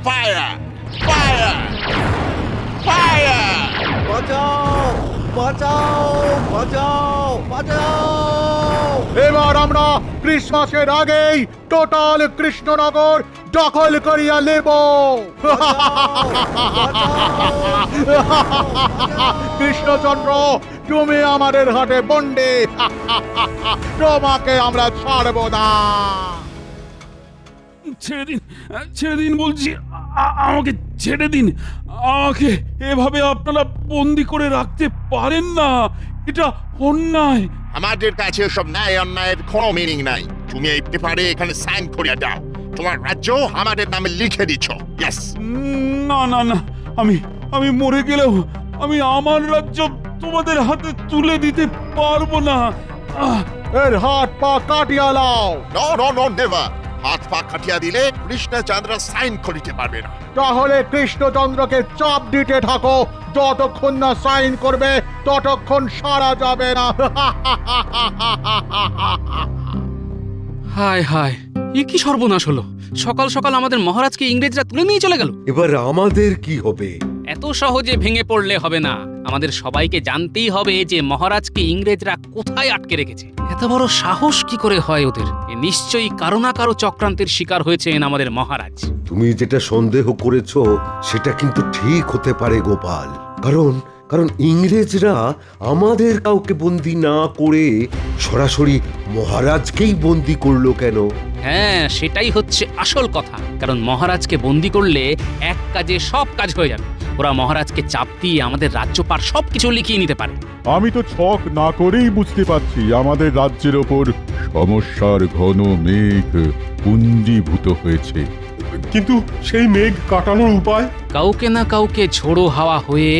Fire! Fire! Fire! বাঁচাও বাঁচাও বাঁচাও বাঁচাও! এবার আমরা ক্রিসমাসের আগেই টোটাল কৃষ্ণনগর দখল করিয়া নেব। কৃষ্ণচন্দ্র, তুমি আমাদের হাতে বন্দি। তোমাকে আমরা ছাড়ব না। ছেড়ে দিন বলছি, আমাকে ছেড়ে দিন। আমাকে এভাবে আপনারা বন্দি করে রাখতে পারেন না, এটা অন্যায়। আমাদের কাছে সব ন্যায় অন্যায়ের কোনো মিনিং নাই। তুমি এই পেপারে এখানে সাইন করিয়া দাও। তোমার রাজ্য আমাদের নামে লিখে দিচ্ছ। ইয়েস। না না না, আমি মরে গেলেও আমি আমার রাজ্য তোমাদের হাতে তুলে দিতে পারবো না। এর হাত পা কাটিয়া লাও। No no no never. হাত পা কাটিয়া দিলে কৃষ্ণচন্দ্র সাইন করিতে পারবে না। তাহলে কৃষ্ণচন্দ্রকে চাপ দিতে থাকো, যতক্ষণ না সাইন করবে ততক্ষণ সারা যাবে না। হায় হায়, এ কি সর্বনাশ হলো! সকাল সকাল আমাদের মহারাজকে ইংরেজরা তুলে নিয়ে চলে গেল। এবার আমাদের কি হবে? এত সহজে ভেঙে পড়লে হবে না, আমাদের সবাইকে জানতেই হবে যে মহারাজকে ইংরেজরা কোথায় আটকে রেখেছে। এত বড় সাহস কি করে হয় ওদের? এ নিশ্চয়ই কারো না কারো চক্রান্তের শিকার হয়েছেন আমাদের মহারাজ। তুমি যেটা সন্দেহ করেছো সেটা কিন্তু ঠিক হতে পারে গোপাল, কারণ কারণ ইংরেজরা আমাদের কাউকে বন্দি না করে সরাসরি মহারাজকেই বন্দি করলো কেন? হ্যাঁ, সেটাই হচ্ছে আসল কথা। কারণ মহারাজকে বন্দি করলে এক কাজে সব কাজ হয়ে যাবে। ওরা মহারাজকে চাপ দিয়ে আমাদের রাজ্যপাট সবকিছু লিখিয়ে নিতে পারে। আমি তো ছক না করেই বুঝতে পারছি আমাদের রাজ্যের ওপর সমস্যার ঘন মেঘ পুঞ্জীভূত হয়েছে। কিন্তু সেই মেঘ কাটানোর উপায়? কাউকে না কাউকে ঝোড়ো হাওয়া হয়ে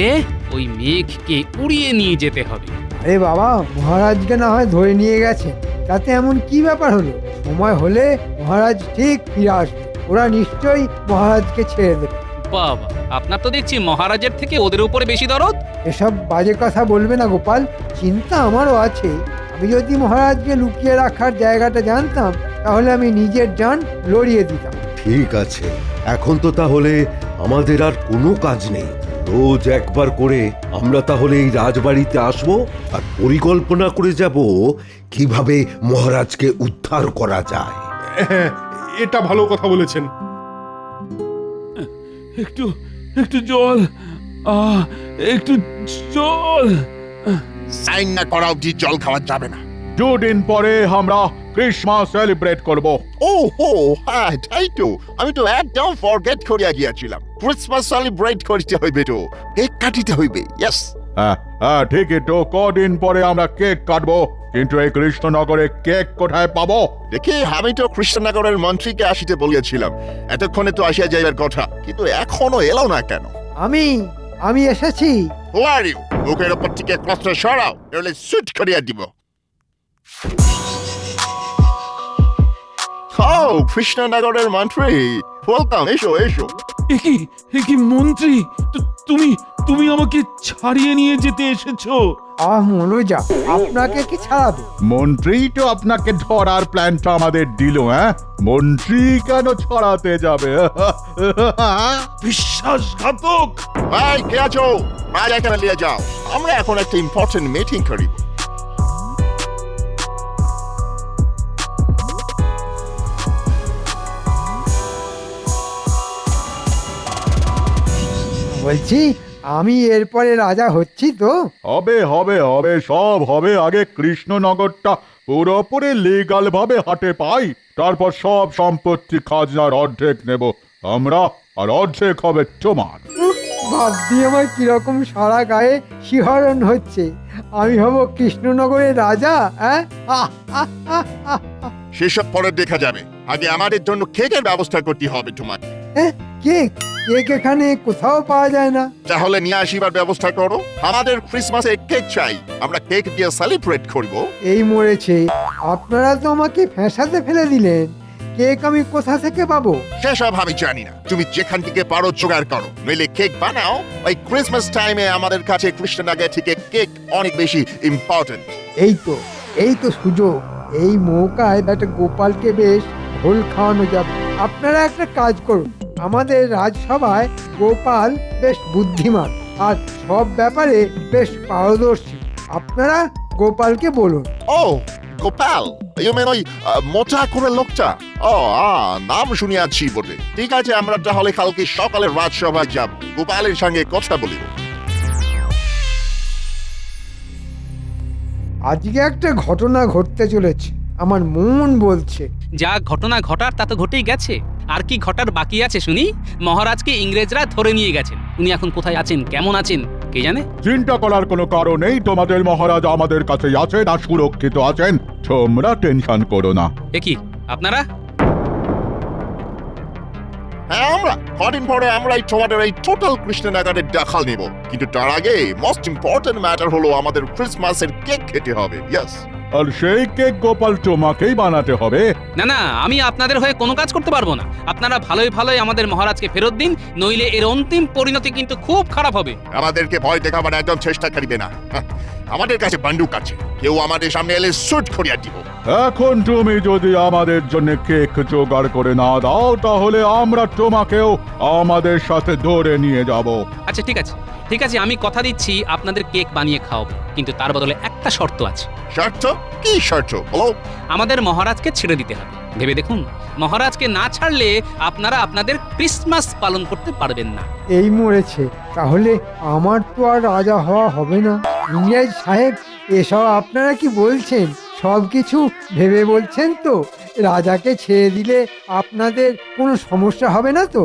ওই মেঘকে উড়িয়ে নিয়ে যেতে হবে। আরে বাবা, মহারাজকে না হয় ধরে নিয়ে গেছে, তাতে এমন কি ব্যাপার হলো? সময় হলে মহারাজ ঠিক ফিরে আসবে, ওরা নিশ্চয়ই মহারাজকে ছেড়ে দেবে। বাবা, আপনার তো দেখছি মহারাজের থেকে ওদের উপরে বেশি দরদ। এসব বাজে কথা বলবে না গোপাল, চিন্তা আমারও আছে। আমি যদি মহারাজকে লুকিয়ে রাখার জায়গাটা জানতাম তাহলে আমি নিজের জান লড়িয়ে দিতাম। ঠিক আছে, এখন তো তাহলে আমাদের আর কোনো কাজ নেই। রোজ একবার করে আমরা তাহলে এই রাজবাড়িতে আসবো আর পরিকল্পনা করে যাব কিভাবে মহারাজকে উদ্ধার করা যায়। হ্যাঁ, এটা ভালো কথা বলেছেন। একটু একটু জল, একটু জল। সাইন না করা অবধি জল খাওয়া যাবে না। দুদিন পরে আমরা ক্রিসমাস সেলিব্রেট করব। ও হো, হ্যাঁ তাই তো। আমি তো একদম ফরগেট করিয়া গিয়াছিলাম। ক্রিসমাস সেলিব্রেট করিতে হইবে তো, কেক কাটিতে হইবে। ইয়েস। হ্যাঁ হ্যাঁ, ঠিকই তো। কদিন পরে আমরা কেক কাটবো, কিন্তু এই কৃষ্ণনগরে কেক কোথায় পাবো? দেখি, আমি তো কৃষ্ণনগরের মন্ত্রীকে আসিতে বলিয়াছিলাম। এতক্ষণে তো আসিয়া যাইবার কথা, কিন্তু এখনো এলো না কেন? আমি এসেছি। Who are you? বুকের ওপর থেকে ক্লথটা সরাও, নইলে সুট করিয়া দিব। Oh, কৃষ্ণনগরের মন্ত্রী, ওয়েলকাম। এসো এসো। একি মন্ত্রী, তুমি আমাকে ছাড়িয়ে নিয়ে যেতে এসেছো? মনোজা, আপনাকে কি ছাড়াবে? মন্ত্রী তো আপনাকে ধরার প্ল্যানটা আমাদের দিল। হ্যাঁ, মন্ত্রী কেন ছড়াতে যাবে? বিশ্বাসঘাতক! ভাই, কে আছো? রাজা এখানে নিয়ে যাও, আমরা এখন একটা ইম্পর্টেন্ট মিটিং করি। বলছি, আমি এরপরে রাজা হচ্ছি তো? হবে হবে হবে, সব হবে। আগে কৃষ্ণনগরটা পুরোপুরি লিগাল ভাবে হাতে পাই, তারপর সব সম্পত্তি খাজনার অর্ধেক নেব আমরা, আর অর্ধেক হবে তোমার। ভাবছি আমার কিরকম সারা গায়ে শিহরণ হচ্ছে। আমি হব কৃষ্ণনগরের রাজা। হ্যাঁ, সেসব পরে দেখা যাবে। আগে আমাদের জন্য কেকের ব্যবস্থা করতে হবে তোমাকে। কেক? কেক এখানে কোথাও পাওয়া যায় না। তাহলে নিয়ে আসিবার ব্যবস্থা করো। আমাদের ক্রিসমাসে কেক চাই, আমরা কেক দিয়ে সেলিব্রেট করব। এই মরেছে, আপনারা তো আমাকে ফ্যাঁসাতে ফেলে দিলেন। কেক আমি কোথা থেকে পাবো? সেসব আমি জানি না, তুমি যেখান থেকে পারো জোগাড় করো, নইলে কেক বানাও। ওই ক্রিসমাস টাইমে আমাদের কাছে কৃষ্ণনগর থেকে কেক অনেক বেশি ইম্পর্টেন্ট। এই তো সুযোগ। এই মৌকায় একটা গোপালকে বেশ ঢোল খাওয়ানো যাবে। আপনারা একটা কাজ করুন, আমাদের রাজসভায় গোপাল বেশ বুদ্ধিমান আর সব ব্যাপারে বেশ পারদর্শী। আপনারা গোপালকে বলুন। ও গোপাল, ইউ মেন ওই মোটা করে লোকটা? ও নাম শুনিয়াছি বটে। ঠিক আছে, আমরা তাহলে কালকে সকালে রাজসভায় যাব, গোপালের সঙ্গে কথা বলিব। আজকে একটা ঘটনা ঘটতে চলেছে, আমার মন বলছে। যা ঘটনা ঘটার তা তো ঘটেই গেছে, আর কি ঘটার বাকি আছে শুনি? মহারাজকে ইংরেজরা ধরে নিয়ে গেছেন, উনি এখন কোথায় আছেন, কেমন আছেন কে জানে। চিন্তা করার কোনো কারণ নেই, তোমাদের মহারাজ আমাদের কাছেই আছেন আর সুরক্ষিত আছেন, তোমরা টেনশন করো না। এ কি আপনারা? হ্যাঁ, আমরা কদিন পরে আমরাই তোমাদের এই টোটাল কৃষ্ণনগরের দেখাল নিব, কিন্তু তার আগে মোস্ট ইম্পর্টেন্ট ম্যাটার হলো আমাদের ক্রিসমাসের কেক খেতে হবে। ইয়েস। আর সেই কেক গোপাল তোমাকেই বানাতে হবে। না না, আমি আপনাদের হয়ে কোনো কাজ করতে পারবো না। আপনারা ভালোই ভালোই আমাদের মহারাজকে ফেরত দিন, নইলে এর অন্তিম পরিণতি কিন্তু খুব খারাপ হবে। আমাদেরকে ভয় দেখাবার একদম চেষ্টা করিবে না। আমাদের কাছে বন্দুক আছে, কেউ আমাদের সামনে এলে শুট করিয়া দিব। এখন তুমি যদি আমাদের জন্য কেক জোগাড় করে না দাও, তাহলে আমরা তোমাকেও আমাদের সাথে ধরে নিয়ে যাব। আচ্ছা ঠিক আছে ঠিক আছে, আমি কথা দিচ্ছি আপনাদের কেক বানিয়ে খাওয়াবো, কিন্তু তার বদলে একটা শর্ত আছে। শর্ত? কি শর্ত বলো? আমাদের মহারাজকে ছেড়ে দিতে হবে। ভেবে দেখুন, মহারাজকে না ছাড়লে আপনারা আপনাদের ক্রিসমাস পালন করতে পারবেন না। এই মরেছে, তাহলে আমার তো আর রাজা হওয়া হবে না। ইংরেজ সাহেব, এসব আপনারা কি বলছেন? সব কিছু ভেবে বলছেন তো? রাজাকে ছেড়ে দিলে আপনাদের কোনো সমস্যা হবে না তো?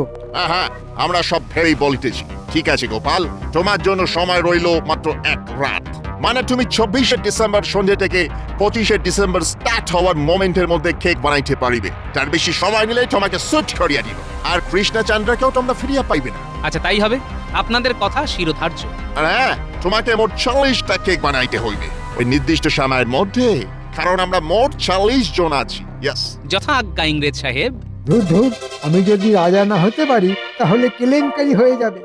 হ্যাঁ, আমরা সব ভেবেই বলিতেছি। ঠিক আছে গোপাল, তোমার জন্য সময় রইল মাত্র এক রাত। মানে তুমি 24শে ডিসেম্বর সন্ধ্যে থেকে 25শে ডিসেম্বর স্টার্ট হওয়ার মোমেন্টের মধ্যে কেক বানাইতে পারিবে। তার বেশি সময় নিলে তোমাকে সুট করিয়া দিব, আর কৃষ্ণচন্দ্রকেও তোমরা ফিরিয়া পাইবে না। আচ্ছা তাই হবে, আপনাদের কথা শিরোধার্য। আর হ্যাঁ, তোমাকে মোট 40টা কেক বানাইতে হইবে ওই নির্দিষ্ট সময়ের মধ্যে, কারণ আমরা মোট 40 জন আছি। ইয়েস। যথা আজ্ঞা ইংরেজ সাহেব। ধুর ধুর, আমি যদি রাজা না হতে পারি তাহলে কেলেঙ্কারি হয়ে যাবে।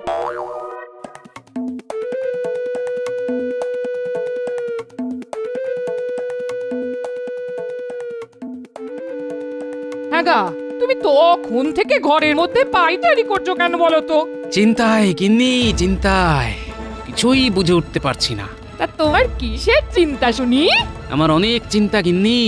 হ্যাঁ গা, তুমি তখন থেকে ঘরের মধ্যে পায়চারি করছো কেন বলো তো? চিন্তায় গিন্নি, চিন্তায় কিছুই বুঝে উঠতে পারছি না। তা তোমার কিসের চিন্তা শুনি? আমার অনেক চিন্তা গিন্নি।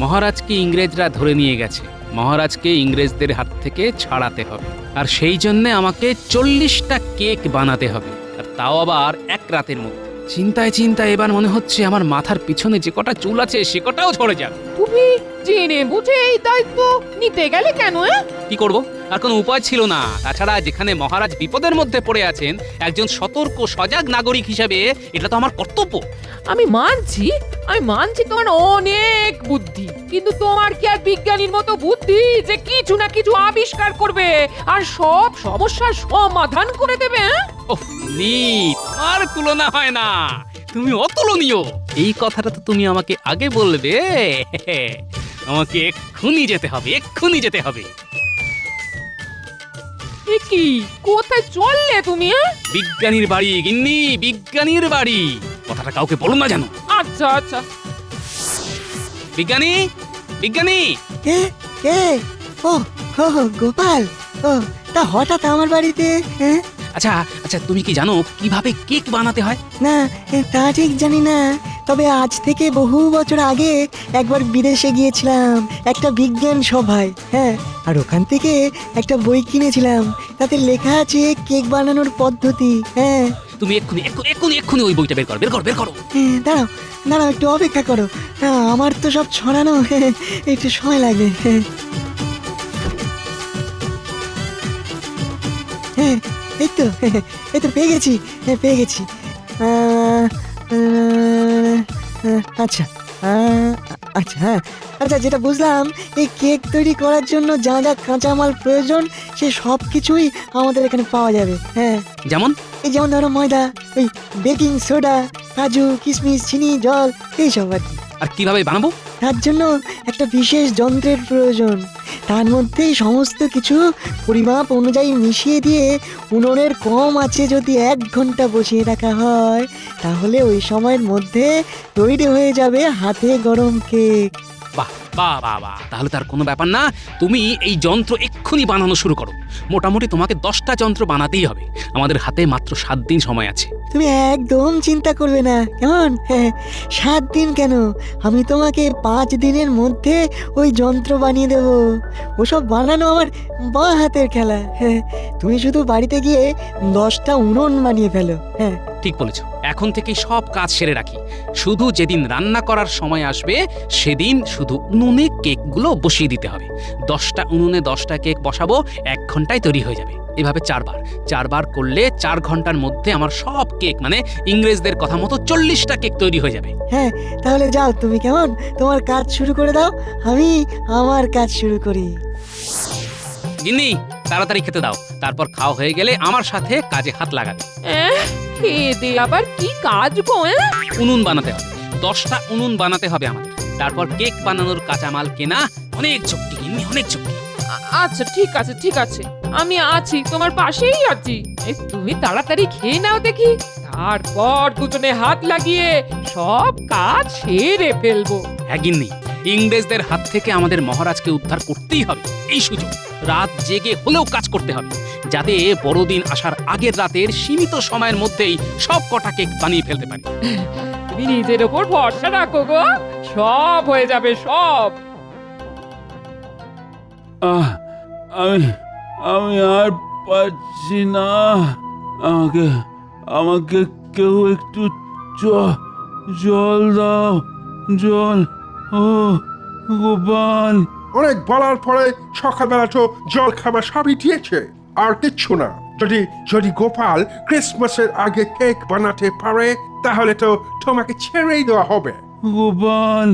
মহারাজকে ইংরেজরা ধরে নিয়ে গেছে, মহারাজকে ইংরেজদের হাত থেকে ছাড়াতে হবে, আর সেই জন্য আমাকে 40টা কেক বানাতে হবে, আর তাও আবার এক রাতের মধ্যে। চিন্তায় চিন্তায় এবার মনে হচ্ছে আমার মাথার পিছনে যে কটা চুল আছে সে কটাও ঝরে যাবে। তুমি জেনে বুঝে এই দায়িত্ব নিতে গেলে কেন? কি করব, আর কোনো উপায় ছিল না। তাছাড়া যেখানে মহারাজ বিপদের মধ্যে পড়ে আছেন, একজন সতর্ক সজাগ নাগরিক হিসেবে এটা তো আমার কর্তব্য। আমি মানছি তোমার অনেক বুদ্ধি, কিন্তু তোমার কি আর বিজ্ঞানীর মতো বুদ্ধি যে কিছু না কিছু আবিষ্কার করবে আর সব সমস্যার সমাধান করে দেবে? ওহ নি, তোমার তুলনা হয় না, তুমি অতুলনীয়। এই কথাটা তো তুমি আমাকে আগে বলবে। আমাকে এক্ষুনি যেতে হবে, এক্ষুনি যেতে হবে। এ কি, কোথায় চললে তুমি? বিজ্ঞানীর বাড়ি গিন্নি, বিজ্ঞানীর বাড়ি। কথাটা কাউকে বলো না জানো। আচ্ছা আচ্ছা। বিজ্ঞানী, বিজ্ঞানী। কে কে? ও ও গোপাল, ও তা হঠাৎ আমার বাড়িতে? হ্যাঁ আচ্ছা আচ্ছা, তুমি কি জানো কিভাবে কেক বানাতে হয়? না, তা ঠিক জানি না, তবে আজ থেকে বহু বছর আগে একবার বিদেশে গিয়েছিলাম একটা বিজ্ঞান সভায়। হ্যাঁ, আর ওখান থেকে একটা বই কিনেছিলাম, তাতে লেখা আছে কেক বানানোর পদ্ধতি। হ্যাঁ, তুমি এক্ষুনি এক্ষুনি এক্ষুনি এক্ষুনি ওই বইটা বের করো, বের করো, বের করো। দাঁড়াও দাঁড়াও, একটু অপেক্ষা করো। আমার তো সব ছড়ানো, একটু সময় লাগবে। হ্যাঁ, এই তো পেয়ে গেছি, পেয়ে গেছি। আচ্ছা আচ্ছা, হ্যাঁ আচ্ছা, যেটা বুঝলাম, এই কেক তৈরি করার জন্য যা যা কাঁচামাল প্রয়োজন সে সব কিছুই আমাদের এখানে পাওয়া যাবে। হ্যাঁ, যেমন যেমন ধরো ময়দা, ওই বেকিং সোডা, কাজু, কিশমিশ, চিনি, জল, এইসব আর কি। আর কিভাবে বানাবো? তার জন্য একটা বিশেষ যন্ত্রের প্রয়োজন। তার মধ্যেই সমস্ত কিছু পরিমাপ অনুযায়ী মিশিয়ে দিয়ে উনুনের কম আঁচে যদি 1 ঘন্টা বসিয়ে রাখা হয়, তাহলে ওই সময়ের মধ্যে তৈরি হয়ে যাবে হাতে গরম কেক। বাহ, বাহ বাহ বাহ, তাহলে তার কোনো ব্যাপার না। তুমি এই যন্ত্র এক্ষুনি বানানো শুরু করো। মোটামুটি তোমাকে 10টা যন্ত্র বানাতেই হবে। আমাদের হাতে মাত্র 7 দিন সময় আছে। তুমি একদম চিন্তা করবে না, কেমন? 7 দিন কেন, আমি তোমাকে 5 দিনের মধ্যে ওই যন্ত্র বানিয়ে দেব। ওসব বানানো আমার বাঁ হাতের খেলা। তুমি শুধু বাড়িতে গিয়ে 10টা উনুন বানিয়ে ফেলো। ঠিক বলেছ, এখন থেকেই সব কাজ সেরে রাখি। শুধু যেদিন রান্না করার সময় আসবে সেদিন শুধু উনুনে কেকগুলো বসিয়ে দিতে হবে। 10টা উনুনে 10টা কেক বসাবো, 1 ঘন্টায় তৈরি হয়ে যাবে। এভাবে 4 বার করলে 4 ঘন্টার মধ্যে আমার সব কেক, মানে ইংরেজদের কথা মতো 40টা কেক তৈরি হয়ে যাবে। তাহলে যাও তুমি, কেমন? তোমার কাজ শুরু করে দাও, আমি আমার কাজ শুরু করি। গিন্নি, তাড়াতাড়ি খেতে দাও। তারপর খাওয়া হয়ে গেলে আমার সাথে কাজে হাত লাগাবে। খেয়ে দে আবার কি কাজ গো? উনুন বানাতে হবে, 10টা উনুন বানাতে হবে আমাদের। তারপর কেক বানানোর কাঁচামাল কেনা। অনেক চুক্তি গিন্নি, অনেক চুক্তি। আচ্ছা ঠিক আছে ঠিক আছে, আমি আছি, তোমার পাশেই আছি। তুমি তাড়াতাড়ি খেয়ে নাও দেখি, তারপর দুজনে হাত লাগিয়ে সব কাজ সেরে ফেলবো। হ্যাঁ গিন্নি, ইংরেজদের হাত থেকে আমাদের মহারাজকে উদ্ধার করতেই হবে। এই সুযোগ রাত জেগে হলেও কাজ করতে হবে, যাতে বড়দিন আসার আগের রাতের সীমিত সময়ের মধ্যেই সব কটা কেক বানিয়ে ফেলতে পারি। তুমি নিজের ওপর ভরসা রাখো গো, সব হয়ে যাবে সব। আমি আর পারছি না। আমাকে কেউ একটু জল দাও, জল। ও গোপাল, অনেক বলার পরে সকালবেলা তো জল খাবার সবই দিয়েছে, আর কিচ্ছু না। যদি গোপাল ক্রিসমাসের আগে কেক বানাতে পারে, তাহলে তো তোমাকে ছেড়েই দেওয়া হবে। গোপাল,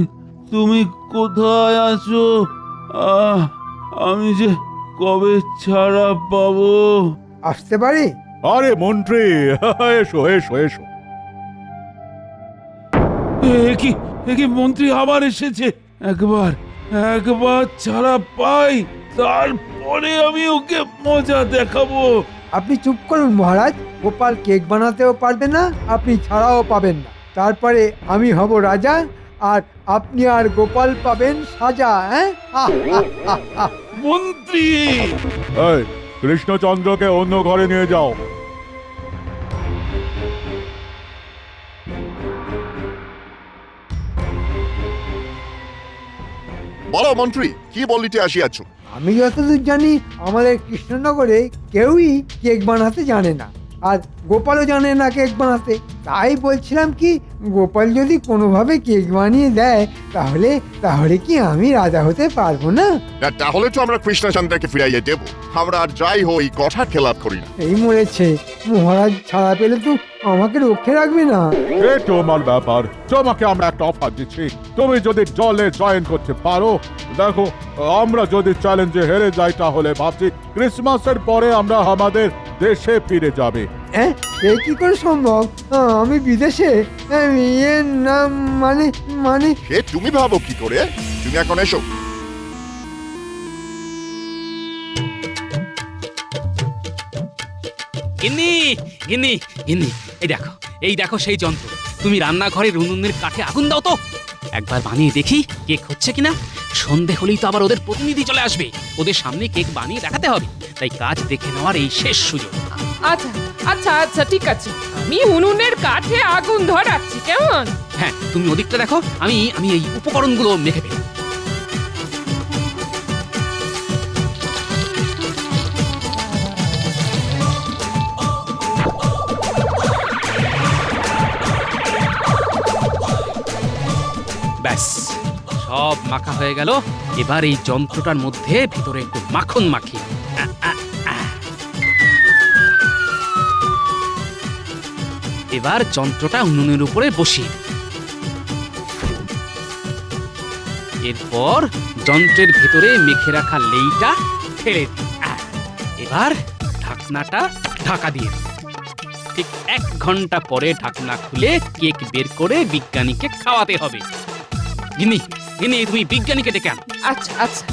তুমি কোথায় আছো? আমি যে কবে ছাড়া পাবো? আসতে পারি? আরে মন্ত্রী, এসো এসো এসো। এ কি মন্ত্রী আবার এসেছে? একবার ছাড়া পাই, তারপরে আমি ওকে মজা দেখাবো। আপনি চুপ করুন মহারাজ। গোপাল কেক বানাতেও পারবে না, আপনি ছাড়াও পাবেন না। তারপরে আমি হব রাজা, আর আপনি আর গোপাল পাবেন সাজা। মন্ত্রী, এই কৃষ্ণচন্দ্রকে অন্য ঘরে নিয়ে যাও। বলো মন্ত্রী, কি বলিতে আসিয়াছ? আমি যতদূর জানি আমাদের কৃষ্ণনগরে কেউই কেক বানাতে জানে না, আর গোপালও জানে না কেক বানাতে। তাই বলছিলাম কি, গোপাল যদি কোনোভাবে কেক বানিয়ে দেয়, তাহলে কি আমি রাজা হতে পারবো না? তাহলে তো আমরা কৃষ্ণচন্দ্রকে ফিরাইয়ে দেব। আমরা আর যাই হই কথা খেলাপ করি না। এই মরেছে, মহারাজ ছাড়া পেলে তো আমাকে রক্ষে রাখবে না। এ তোমার ব্যাপার, তোমাকে আমরা একটা অফার দিচ্ছি। তুমি যদি জলে জয়েন করতে পারো, দেখো আমরা যদি চ্যালেঞ্জে হেরে যাই, তাহলে ভাবছি ক্রিসমাসের পরে আমরা আমাদের দেশে ফিরে যাবে। এ কি করে সম্ভব? আমি বিদেশে, না মানে সে তুমি ভাবো কি করে? তুমি এখন এসো। গিন্নি গিন্নি গিন্নি, এই দেখো সেই যন্ত্র। তুমি রান্নাঘরের উনুনের কাঠে আগুন দাও তো, একবার বানিয়ে দেখি কেক হচ্ছে কিনা। সন্ধে হলেই তো আবার ওদের প্রতিনিধি চলে আসবে, ওদের সামনে কেক বানিয়ে দেখাতে হবে। তাই কাজ দেখে নেওয়ার এই শেষ সুযোগ। আচ্ছা আচ্ছা আচ্ছা ঠিক আছে, আমি উনুনের কাঠে আগুন ধরাচ্ছি, কেমন? হ্যাঁ, তুমি ওদিকটা দেখো, আমি এই উপকরণগুলো মেখে ফেলি। ব্যাস, সব মাখা হয়ে গেল। এবার এই যন্ত্রটার মধ্যে ভিতরে একটু মাখন মাখি। এবার যন্ত্রটা উনুনের উপরে বসিয়ে দিই। এরপর যন্ত্রের ভেতরে মেখে রাখা লেইটা ফেলে দিই। এবার ঢাকনাটা ঢাকা দিয়ে দিই। ঠিক 1 ঘন্টা পরে ঢাকনা খুলে কেক বের করে বিজ্ঞানীকে খাওয়াতে হবে। গিন্নি গিন্নি, তুমি বিজ্ঞানীকে ডেকে আনো। আচ্ছা আচ্ছা।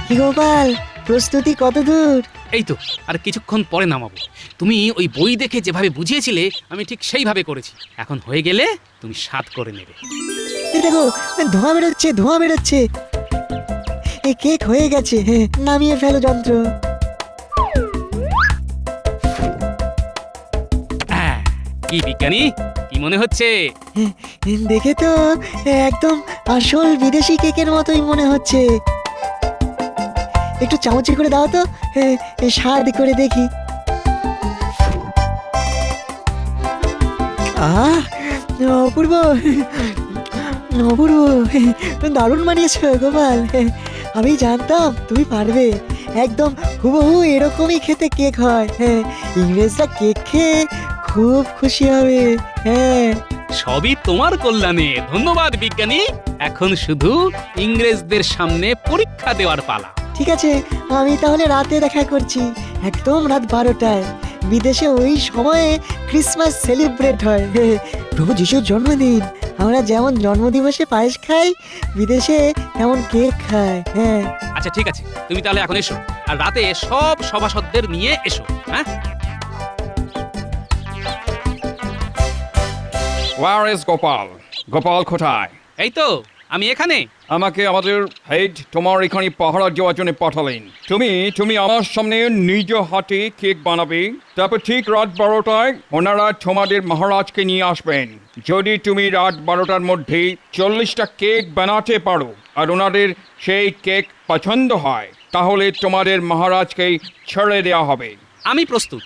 কি গোপাল, প্রস্তুতি কত দূর? এই তো আর কিছুক্ষণ পরে নামাবো। তুমি ওই বই দেখে যেভাবে বুঝিয়েছিলে আমি ঠিক সেইভাবে করেছি। এখন হয়ে গেলে তুমি স্বাদ করে নেবে। এই দেখো, ধোঁয়া বেরোচ্ছে, ধোঁয়া বেরোচ্ছে। এই কেক হয়ে গেছে, নামিয়ে ফেলো যন্ত্র। কি বিজ্ঞানী, কি মনে হচ্ছে? দেখে তো একদম আসল বিদেশি কেকের মতোই মনে হচ্ছে। একটু চামচে করে দাও তো, স্বাদ করে দেখি। আহ, অপূর্ব, অপূর্ব, দারুণ বানিয়েছো গোপাল। আমি জানতাম তুমি পারবে। একদম হুবহু এরকমই খেতে কেক হয়। ইংরেজরা কেক খেয়ে খুব খুশি হবে। হ্যাঁ, সবই তোমার কল্যাণে। ধন্যবাদ বিজ্ঞানী। এখন শুধু ইংরেজদের সামনে পরীক্ষা দেওয়ার পালা। ঠিক আছে, আমি তাহলে রাতে দেখা করছি, একদম রাত 12টায়। বিদেশে ওই সময়ে ক্রিসমাস সেলিব্রেট হয়। প্রভু যিশুর জন্মদিন। আমরা যেমন জন্মদিবসে পায়েস খাই, বিদেশে তেমন কেক খায়। হ্যাঁ, আচ্ছা ঠিক আছে, তুমি তাহলে এখন এসো, আর রাতে সব সভাসদদের নিয়ে এসো। হ্যাঁ, Where is গোপাল? গোপাল কোথায়? এই তো আমি এখানে। আমাকে আমাদের হেড তোমার এখানে পাহারা দেওয়ার জন্য পাঠালেন। তুমি আমার সামনে নিজ হাতে কেক বানাবে, তারপর ঠিক রাত 12টায় ওনারা তোমাদের মহারাজকে নিয়ে আসবেন। যদি তুমি রাত 12টার মধ্যে 40টা কেক বানাতে পারো আর ওনাদের সেই কেক পছন্দ হয়, তাহলে তোমাদের মহারাজকে ছেড়ে দেওয়া হবে। আমি প্রস্তুত।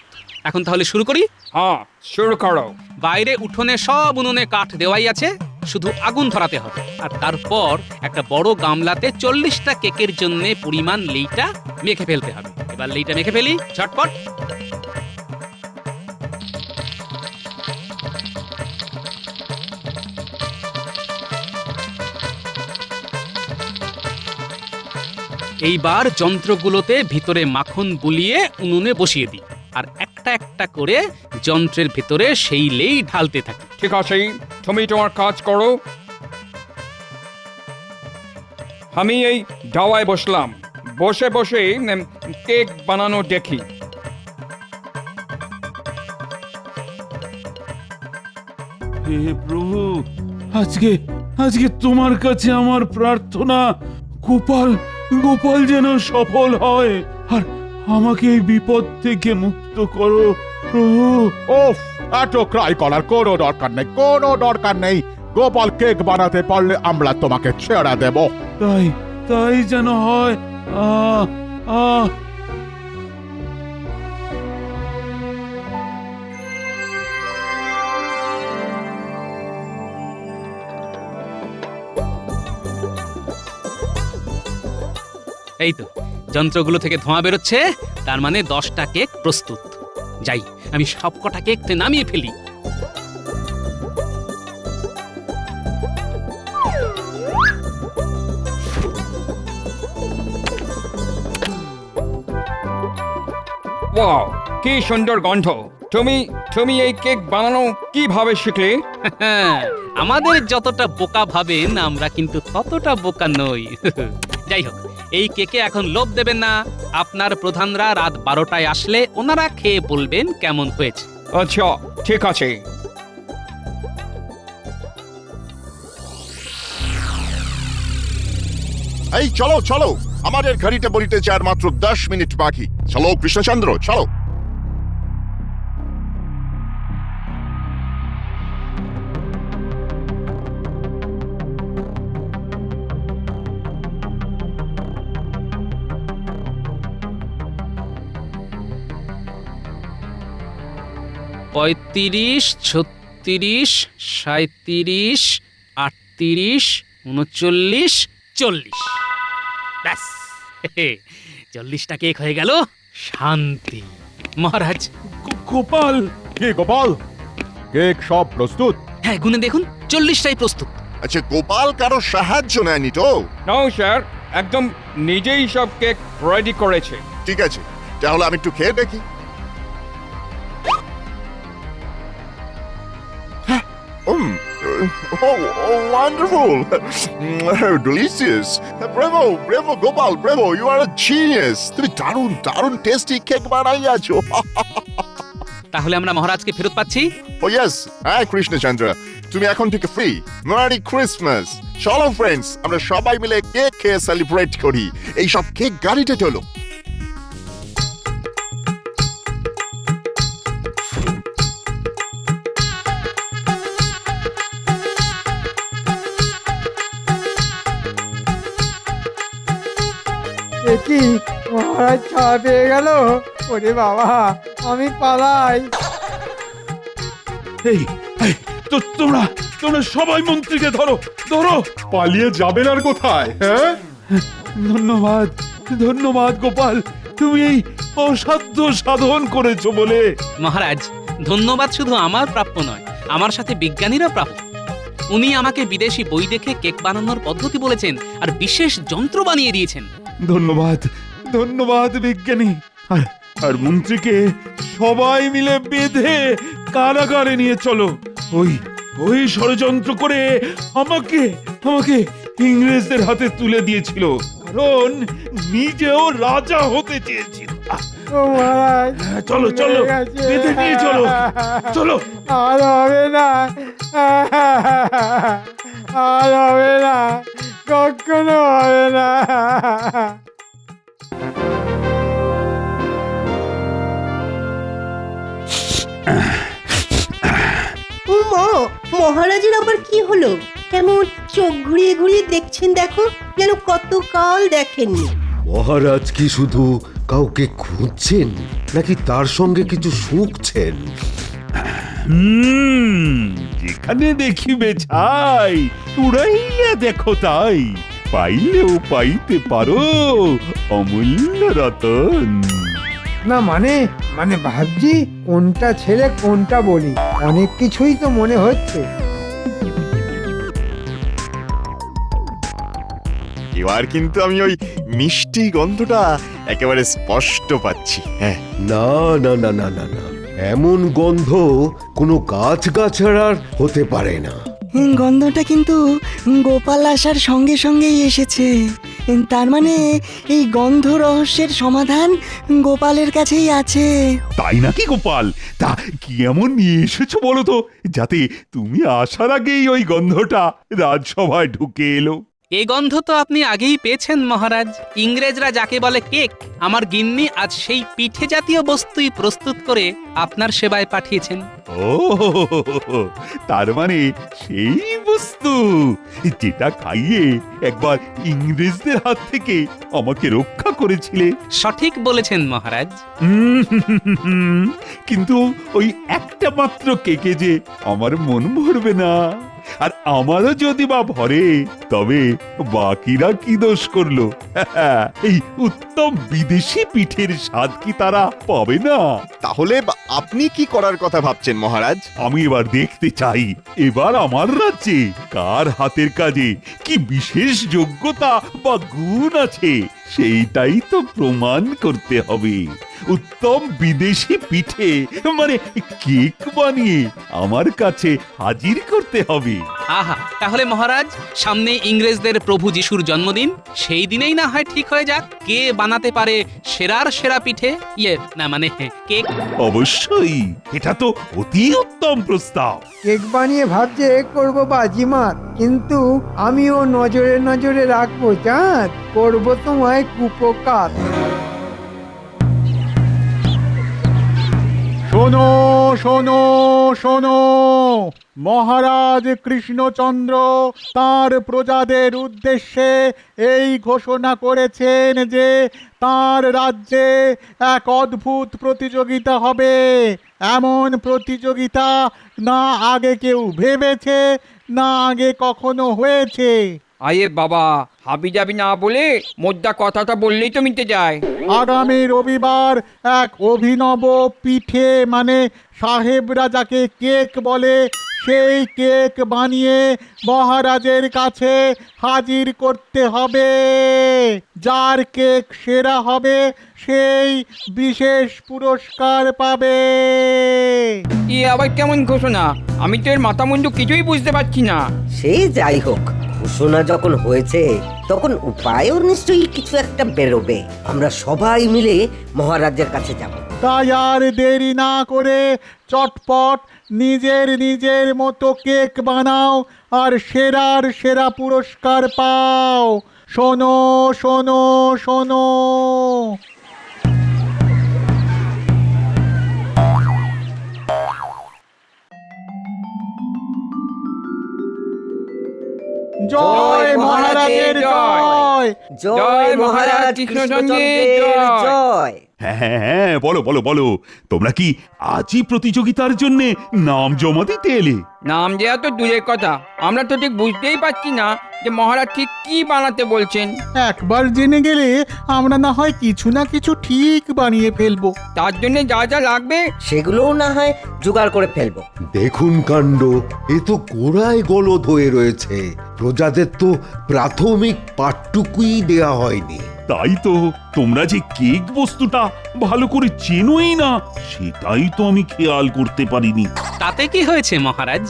এখন তাহলে শুরু করি। হ্যাঁ, শুরু করো। বাইরে উঠোনে সব উনুনে কাঠ দেওয়াই আছে, শুধু আগুন ধরাতে হবে। আর তারপর একটা বড় গামলাতে 40টা কেকের জন্য পরিমাণ লেইটা মেখে ফেলতে হবে। এবার লেইটা মেখে ফেলি ঝটপট। এইবার যন্ত্রগুলোতে ভিতরে মাখন বুলিয়ে উনুনে বসিয়ে দিই, আর একটা একটা করে যন্ত্রের ভিতরে সেই লেই ঢালতে থাকি। ঠিক আছে, তুমি তোমার কাজ করো। আমি এই দাওয়ায় বসলাম, বসে বসে কেক বানানো দেখি। হে প্রভু, আজকে আজকে তোমার কাছে আমার প্রার্থনা, গোপাল গোপাল যেন সফল হয়, আর আমাকে এই বিপদ থেকে মুক্ত করো প্রভু। ওফ, এত ক্রাই করার কোনো দরকার নেই, কোনো দরকার নেই। গোপাল কেক বানাতে পারলে আমরা তোমাকে ছেড়ে দেব। তাই তাই যেন হয়। আহ আহ এই তো যন্ত্রগুলো থেকে ধোঁয়া বেরোচ্ছে, তার মানে 10টা কেক প্রস্তুত। যাই, আমি সবকটা কেক নামিয়ে ফেলি। ওয়াও, কি সুন্দর গন্ধ। তুমি এই কেক বানানো কিভাবে শিখলে? আমাদের যতটা বোকা ভাবেন আমরা কিন্তু ততটা বোকা নই। যাই হোক, এই কেকে এখন লোভ দেবেন না। আপনার প্রধানরা রাত 12টায় আসলে ওনারা খেয়ে বলবেন কেমন হয়েছে। আচ্ছা ঠিক আছে। এই চলো চলো, আমাদের ঘড়িতে বলিতেছে আর মাত্র 10 মিনিট বাকি। চলো কৃষ্ণচন্দ্র, চলো। পঁয়ত্রিশ, 36, 37, 38, 39, 40। ব্যাস, 40টা কেক হয়ে গেল। শান্তি। মহারাজ। গোপাল, কি গোপাল, কেক সব প্রস্তুত? হ্যাঁ, গুনে দেখুন, 40টাই প্রস্তুত। আচ্ছা, গোপাল কারো সাহায্য নেয়নি তো? নাও স্যার, একদম নিজেই সব কেক রেডি করেছে। ঠিক আছে, তাহলে আমি একটু খেয়ে দেখি। Oh, wonderful! Delicious! Bravo, bravo, Gopal, bravo! You are a genius! তুমি দারুণ দারুণ টেস্টি কেক বানাইয়াছো। তাহলে আমরা মহারাজকে ফেরত পাচ্ছি? ও ইয়েস, হ্যাঁ কৃষ্ণচন্দ্র, তুমি এখন থেকে ফ্রি। Merry Christmas! চলো ফ্রেন্ডস, আমরা সবাই মিলে কেক খেয়ে সেলিব্রেট করি। এই সব কেক গাড়িতে চলো। এ কি মহারাজ ছাড়া পেয়ে গেল? ওরে বাবা, আমি পালাই। এই এই, তো তোমরা তোমরা সবাই মন্ত্রীকে ধরো ধরো। পালিয়ে যাবেন আর কোথায়? হ্যাঁ, ধন্যবাদ ধন্যবাদ গোপাল, তুমি এই অসাধ্য সাধন করেছো বলে। মহারাজ, ধন্যবাদ শুধু আমার প্রাপ্য নয়, আমার সাথে বিজ্ঞানীরা প্রাপ্য। উনি আমাকে বিদেশি বই দেখে কেক বানানোর পদ্ধতি বলেছেন আর বিশেষ যন্ত্র বানিয়ে দিয়েছেন। ধন্যবাদ ধন্যবাদ বিজ্ঞানী। আর আর মন্ত্রীকে সবাই মিলে বেঁধে কারাগারে নিয়ে চলো। ওই ওই ষড়যন্ত্র করে আমাকে আমাকে ইংরেজদের হাতে তুলে দিয়েছিল, কারণ নিজেও রাজা হতে চেয়েছিল। ও মহারাজ, চলো চলো, হয়ে গেছে। বেঁধে নিয়ে চলো চলো। আর হবে না, আর হবে না, কখনো হবে না। মা, মহারাজের আবার কি হলো? কেমন চোখ ঘুরিয়ে ঘুরিয়ে দেখছেন, দেখো যেন কতকাল দেখেননি। মহারাজ কি শুধু কাউকে খুঁজছেন নাকি তার সঙ্গে কিছু শুঁকছেন? যেখানে দেখিবে ছাই, উড়াইয়া দেখো তাই, পাইলেও পাইতে পারো অমূল্য রতন। না মানে মানে ভাবছি কোনটা ছেলে কোনটা বলি, অনেক কিছুই তো মনে হচ্ছে। এবার কিন্তু আমি ওই মিষ্টি গন্ধটা একেবারে স্পষ্ট পাচ্ছি। হ্যাঁ, না না না না না না, এমন গন্ধ কোনো গাছগাছাড়ার হতে পারে না। গন্ধটা কিন্তু গোপাল আসার সঙ্গে সঙ্গেই এসেছে। তার মানে এই গন্ধ রহস্যের সমাধান গোপালের কাছেই আছে। তাই নাকি গোপাল? তা কি এমন নিয়ে এসেছো বলো তো, যাতে তুমি আসার আগেই ওই গন্ধটা রাজসভায় ঢুকে এলো? এই গন্ধ তো আপনি আগেই পেয়েছেন মহারাজ। ইংরেজরা যাকে বলে কেক, আমার গিন্নি আজ সেই পিঠে জাতীয় বস্তুই প্রস্তুত করে আপনার সেবায় পাঠিয়েছেন। ও, তার মানে সেই বস্তু যেটা খাইয়ে একবার ইংরেজদের হাত থেকে আমাকে রক্ষা করেছিলে। সঠিক বলেছেন মহারাজ। কিন্তু ওই একটা মাত্র কেকে যে আমার মন ভরবে না, আর আমারও যদি বা ভরে, তবে বাকিরা কি দোষ করলো? এই উত্তম বিদেশি পিঠের স্বাদ কি তারা পাবে না? তাহলে আপনি কি করার কথা ভাবছেন মহারাজ? আমি এবার দেখতে চাই, এবার আমার রাজ্যে কার হাতের কাজে কি বিশেষ যোগ্যতা বা গুণ আছে, সেইটাই তো প্রমাণ করতে হবে। উত্তম বিদেশি পিঠে মানে কেক বানিয়ে আমার কাছে হাজির করতে হবে। আহা, তাহলে মহারাজ, সামনে ইংরেজদের প্রভু যিশুর জন্মদিন, সেই দিনেই না হয় ঠিক হয়ে যাক কে বানাতে পারে সেরার সেরা পিঠে, না মানে কেক। অবশ্যই, এটা তো অতি উত্তম প্রস্তাব। কেক বানিয়ে ভাবছে করবো বাজিমাত, কিন্তু আমিও নজরে নজরে রাখবো, চাঁদ করবো তোমায় কুপকাত। শোনো শোনো শোনো, মহারাজ কৃষ্ণচন্দ্র তার প্রজাদের উদ্দেশ্যে এই ঘোষণা করেছেন যে তার রাজ্যে এক অদ্ভুত প্রতিযোগিতা হবে। এমন প্রতিযোগিতা না আগে কেউ ভেবেছে, না আগে কখনো হয়েছে। আয়ে বাবা, হাবি যাবি না বলে মোদ্দা কথাটা বললেই তো মিটে যায়। আগামী রবিবার এক অভিনব পিঠে মানে সাহেবরা যাকে কেক বলে সেই কেক বানিয়ে মহারাজের কাছে হাজির করতে হবে। যার কেক সেরা হবে সেই বিশেষ পুরস্কার পাবে। এ আবার কেমন ঘোষণা? আমি তো এর মাথা মুন্ডু কিছুই বুঝতে পারছি না। সে যাই হোক, ঘোষণা যখন হয়েছে তখন উপায়ও নিশ্চয়ই কিছু একটা বেরোবে। আমরা সবাই মিলে মহারাজের কাছে যাব। তাই আর দেরি না করে চটপট নিজের নিজের মতো কেক বানাও আর সেরার সেরা পুরস্কার পাও। শোনো শোনো শোনো, জয় মহারাজের জয়। জয় মহারাজ কৃষ্ণচন্দ্রের জয়। হ্যাঁ, বলো বলো বলো, তোমরা কি আজই প্রতিযোগিতার জন্য নাম জমা দিতে এলে? নাম দেওয়া তো দূরের কথা, আমরা তো ঠিক বুঝতেই পারছি না যে মহারাজ ঠিক কি বানাতে বলছেন। একবার জেনে গেলে আমরা না হয় কিছু না কিছু ঠিক বানিয়ে ফেলবো। তার জন্য যা যা লাগবে সেগুলোও না হয় জোগাড় করে ফেলবো। দেখুন কাণ্ড, এ তো গোড়ায় গলদ হয়ে রয়েছে। প্রজাদের তো প্রাথমিক পাঠটুকুই দেয়া হয়নি। তাই তো, তোমরা যে কেক বস্তুটা ভালো করে চেনোই না সেটাই তো আমি খেয়াল করতে পারিনি। তাতে কি হয়েছে মহারাজ?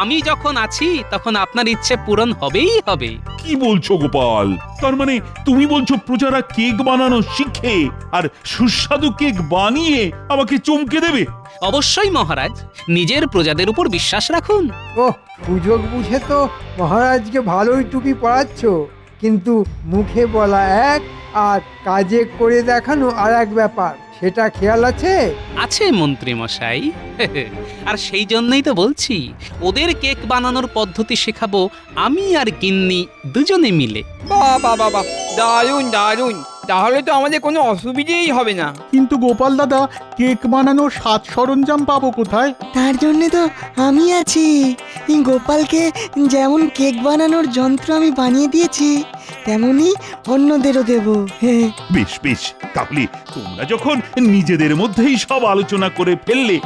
আমি যখন আছি তখন আপনার ইচ্ছে পূরণ হবেই হবে। কি বলছো গোপাল? তার মানে তুমি বলছো প্রজারা কেক বানানো শিখে আর সুস্বাদু কেক বানিয়ে আমাকে চমকে দেবে? অবশ্যই মহারাজ, নিজের প্রজাদের উপর বিশ্বাস রাখুন। ওহ, সুযোগ বুঝে তো মহারাজকে ভালোই টুপি পরাচ্ছ, কিন্তু মুখে বলা এক আর কাজে করে দেখানো আর এক ব্যাপার, সেটা খেয়াল আছে? আছে মন্ত্রী মশাই। আর সেই জন্যই তো বলছি, ওদের কেক বানানোর পদ্ধতি শেখাবো আমি আর গিন্নি দুজনে মিলে। বাহ বাহ বাহ বাহ, দারুণ দারুণ। তাহলে তো আমাদের কোনো অসুবিধেই হবে না। কিন্তু গোপাল দাদা, কেক বানানোর সাজ সরঞ্জাম পাবো কোথায়? তার জন্য তো আমি আছি। গোপালকে যেমন কেক বানানোর যন্ত্র আমি বানিয়ে দিয়েছি, তেমনি অন্যদেরও দেব। বেশ বেশ, তাহলে তোমরা যখন নিজেদের মধ্যেই সব আলোচনা করে ফেললে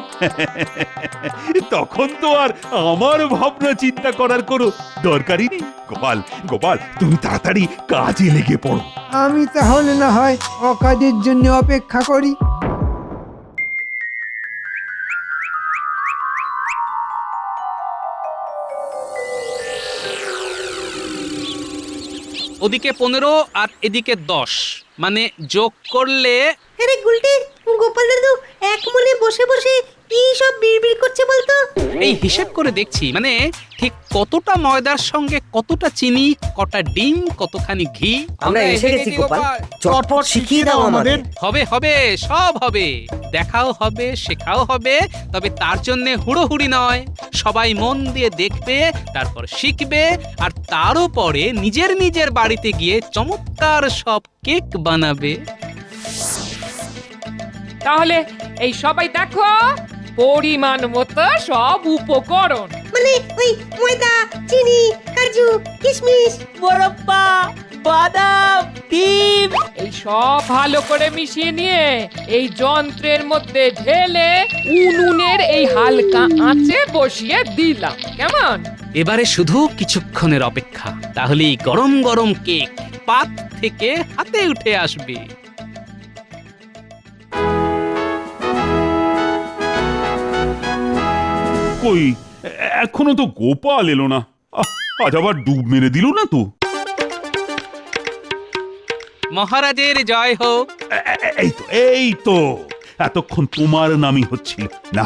তখন তো আর আমার ভাবনা চিন্তা করার কোনো দরকারই নেই। গোপাল গোপাল, তুমি তাড়াতাড়ি কাজে লেগে পড়ো। আমি তাহলে না হয় অকাজের জন্য অপেক্ষা করি। ওদিকে 15 আর এদিকে 10, মানে যোগ করলে। আরে গুলটে, গোপাল দাদু এক মনে বসে বসে কি সব বিড়বিড় করছে বলতো? এই হিসেব করে দেখছি, মানে ঠিক কতটা ময়দার সঙ্গে কতটা চিনি, কটা ডিম, কতখানি ঘি। আমরা এসে গেছি গোপাল, চটপট শিখিয়ে দাও আমাদের। হবে হবে, সব হবে, দেখাও হবে, শেখাও হবে। তবে তার জন্য হুড়োহুড়ি নয়, সবাই মন দিয়ে দেখবে, তারপর শিখবে, আর তারও পরে নিজের নিজের বাড়িতে গিয়ে চমৎকার সব কেক বানাবে। তাহলে এই সবাই দেখো, পরিমাণ মতো সব উপকরণ, মানে ওই ময়দা, চিনি, কাজু, কিশমিশ, বরপ্পা, বাদাম, ডিম, এই সব ভালো করে মিশিয়ে নিয়ে এই যন্ত্রের মধ্যে ঢেলে উনুনের এই হালকা আঁচে বসিয়ে দিলাম। কেমন? এবারে শুধু কিছুক্ষণের অপেক্ষা, তাহলেই গরম গরম কেক পাত থেকে হাতে উঠে আসবে। কই, এখনো তো গোপাল এলো না। আজ আবার ডুব মেরে দিল না তো? মহারাজের জয় হোক। এই তো এতক্ষণ তোমার নামই হচ্ছিল না।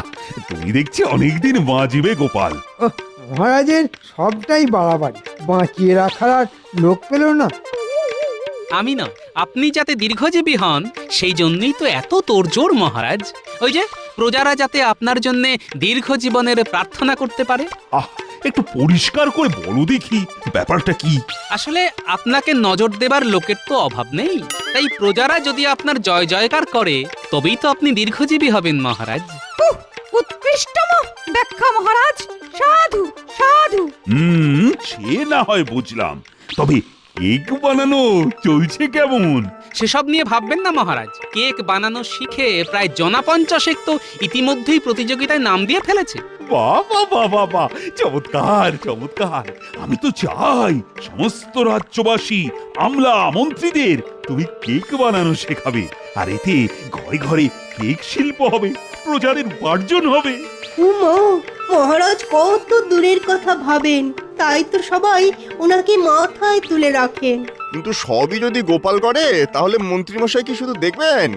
তুমি দেখছি অনেকদিন বাঁচবে গোপাল। ওহ, মহারাজের সবটাই বাড়াবাড়ি, বাঁচিয়ে রাখার আর লোক পেল না। আমি না, আপনি যাতে দীর্ঘজীবী হন সেই জন্যই তো এত তোড়জোড় মহারাজ। ওই যে প্রজারা যাতে আপনার জন্য দীর্ঘ জীবনের প্রার্থনা করতে পারে। একটু পরিষ্কার করে বলো দেখি ব্যাপারটা কি। আসলে আপনাকে নজর দেবার লোকের তো অভাব নেই, তাই প্রজারা যদি আপনার জয় জয়কার করে তবেই তো আপনি দীর্ঘজীবী হবেন মহারাজ। উৎকৃষ্টম ব্যাখ্যা মহারাজ, সাধু সাধু। সে না হয় বুঝলাম, তবে কেক বানানো চলছে কেমন? সেসব নিয়ে ভাববেন না মহারাজ, কেক বানানো শিখে প্রায় জনা 50 তো ইতিমধ্যেই প্রতিযোগিতায় নাম দিয়ে ফেলেছে। বাবা বাবা বাবা, চমৎকার চমৎকার! আমি তো চাই সমস্ত রাজ্যবাসী, আমলা মন্ত্রীদের তুমি কেক বানানো শেখাবে, আর এতে ঘরে ঘরে কেক শিল্প হবে, প্রজাদের উপার্জন হবে। উমা, মহারাজ কত দূরের কথা ভাবেন, তাই তো সবাই ওনাকে মাথায় তুলে রাখেন। কিন্তু সবই যদি গোপাল করে তাহলে মন্ত্রীমশাই কি শুধু দেখবেন?